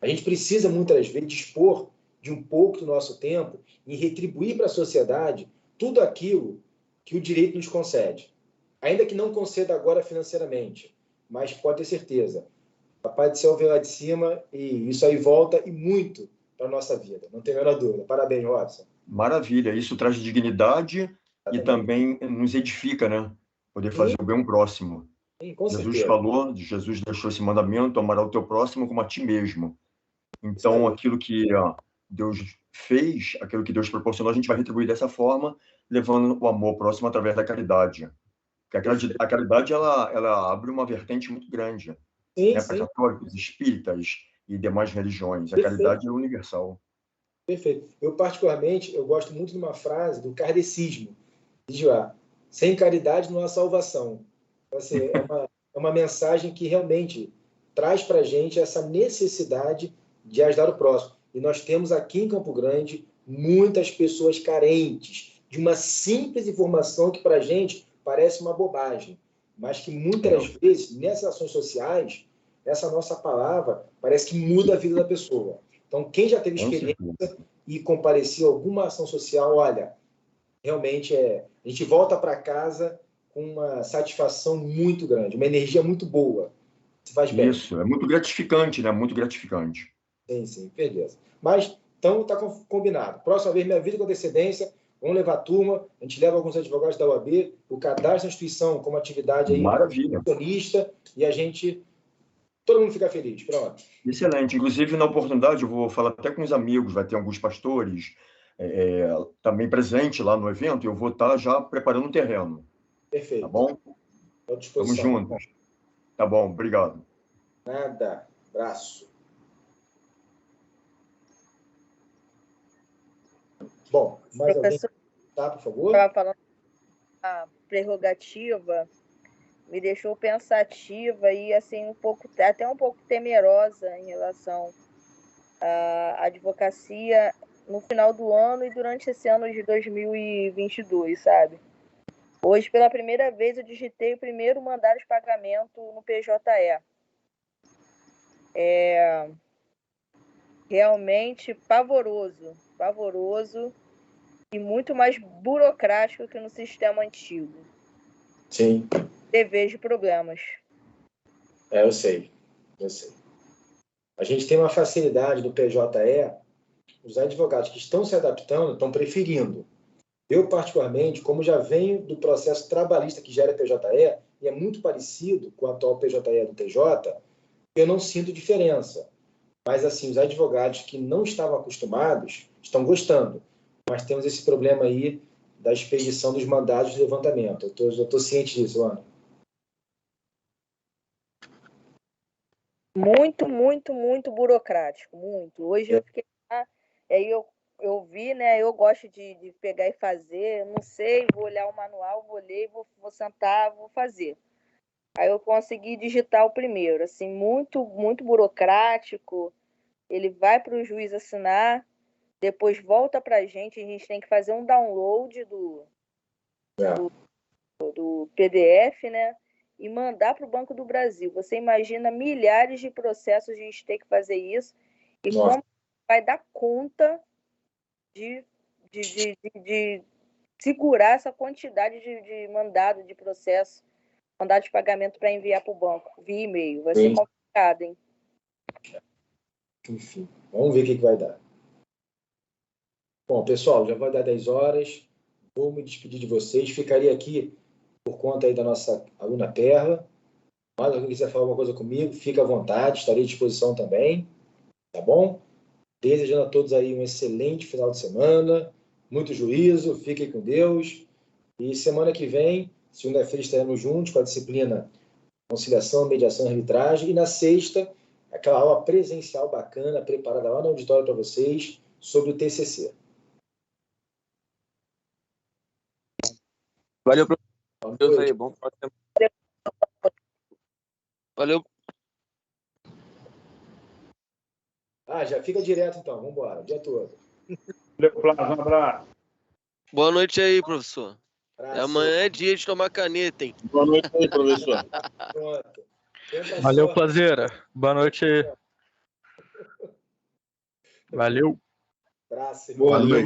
A gente precisa, muitas vezes, dispor de um pouco do nosso tempo e retribuir para a sociedade tudo aquilo que o direito nos concede. Ainda que não conceda agora financeiramente, mas pode ter certeza, Papai do Céu vem lá de cima e isso aí volta e muito para a nossa vida, não tem a menor dúvida. Parabéns, Robson. Maravilha, isso traz dignidade e também nos edifica, né? Poder fazer o bem um próximo. Sim, com Jesus certeza. Jesus deixou esse mandamento, amará o teu próximo como a ti mesmo. Então, aquilo que Deus fez, aquilo que Deus proporcionou, a gente vai retribuir dessa forma, levando o amor próximo através da caridade. Porque a caridade, ela abre uma vertente muito grande, né, para católicos, espíritas e demais religiões. A caridade é universal. Perfeito. Eu, particularmente, eu gosto muito de uma frase do kardecismo. Diz lá, sem caridade não há salvação. Então, assim, é uma mensagem que realmente traz para a gente essa necessidade de ajudar o próximo. E nós temos aqui em Campo Grande muitas pessoas carentes de uma simples informação que para a gente parece uma bobagem, mas que muitas vezes, nessas ações sociais, essa nossa palavra parece que muda a vida da pessoa. Então, quem já teve experiência e compareceu a alguma ação social, olha, realmente a gente volta para casa com uma satisfação muito grande, uma energia muito boa. Se faz bem. Isso, é muito gratificante, né? Muito gratificante. Sim, beleza. Mas, então, está combinado. Próxima vez, me avisa com antecedência, vamos levar a turma, a gente leva alguns advogados da UAB, o cadastro da instituição como atividade aí, maravilha, e a gente, todo mundo fica feliz. Pronto. Excelente. Inclusive, na oportunidade, eu vou falar até com os amigos, vai ter alguns pastores também presentes lá no evento, e eu vou estar já preparando o terreno. Perfeito. Tá bom? Estamos juntos. Tá bom, obrigado. Nada. Abraço. Bom, mais alguém? Tá, por favor? Estava falando da prerrogativa, me deixou pensativa e assim até um pouco temerosa em relação à advocacia no final do ano e durante esse ano de 2022, sabe? Hoje, pela primeira vez, eu digitei o primeiro mandado de pagamento no PJE. É realmente pavoroso e muito mais burocrático que no sistema antigo. Sim. Eu vejo problemas. Eu sei. A gente tem uma facilidade do PJE, os advogados que estão se adaptando estão preferindo. Eu, particularmente, como já venho do processo trabalhista que gera PJE, e é muito parecido com o atual PJE do TJ, eu não sinto diferença. Mas, assim, os advogados que não estavam acostumados estão gostando. Mas temos esse problema aí da expedição dos mandados de levantamento. Eu estou ciente disso, Ana. Muito, muito, muito burocrático, muito. Hoje eu fiquei lá, aí eu vi, né? Eu gosto de pegar e fazer, não sei, vou olhar o manual, vou ler, vou sentar, vou fazer. Aí eu consegui digitar o primeiro, assim, muito, muito burocrático. Ele vai para o juiz assinar, depois volta para a gente tem que fazer um download do PDF, né? E mandar para o Banco do Brasil. Você imagina milhares de processos a gente tem que fazer isso e como vai dar conta de segurar essa quantidade de mandado de processo, mandado de pagamento para enviar para o banco via e-mail. Vai ser complicado, hein? Enfim, vamos ver o que vai dar. Bom, pessoal, já vai dar 10 horas. Vou me despedir de vocês. Ficaria aqui por conta aí da nossa aluna Perla. Mas alguém quiser falar alguma coisa comigo, fica à vontade, estarei à disposição também. Tá bom? Desejando a todos aí um excelente final de semana, muito juízo, fiquem com Deus. E semana que vem, segunda-feira, estaremos juntos com a disciplina Conciliação, Mediação e Arbitragem. E na sexta, aquela aula presencial bacana, preparada lá no auditório para vocês, sobre o TCC. Valeu, professor. Deus aí, bom final de semana. Valeu. Já fica direto então, vamos embora, o dia todo. Um abraço. Boa noite aí, professor. Abraço. Amanhã é dia de tomar caneta, hein? Boa noite aí, professor. Pronto. Valeu, Plazeira. Boa noite aí. Valeu. Abraço. Boa noite.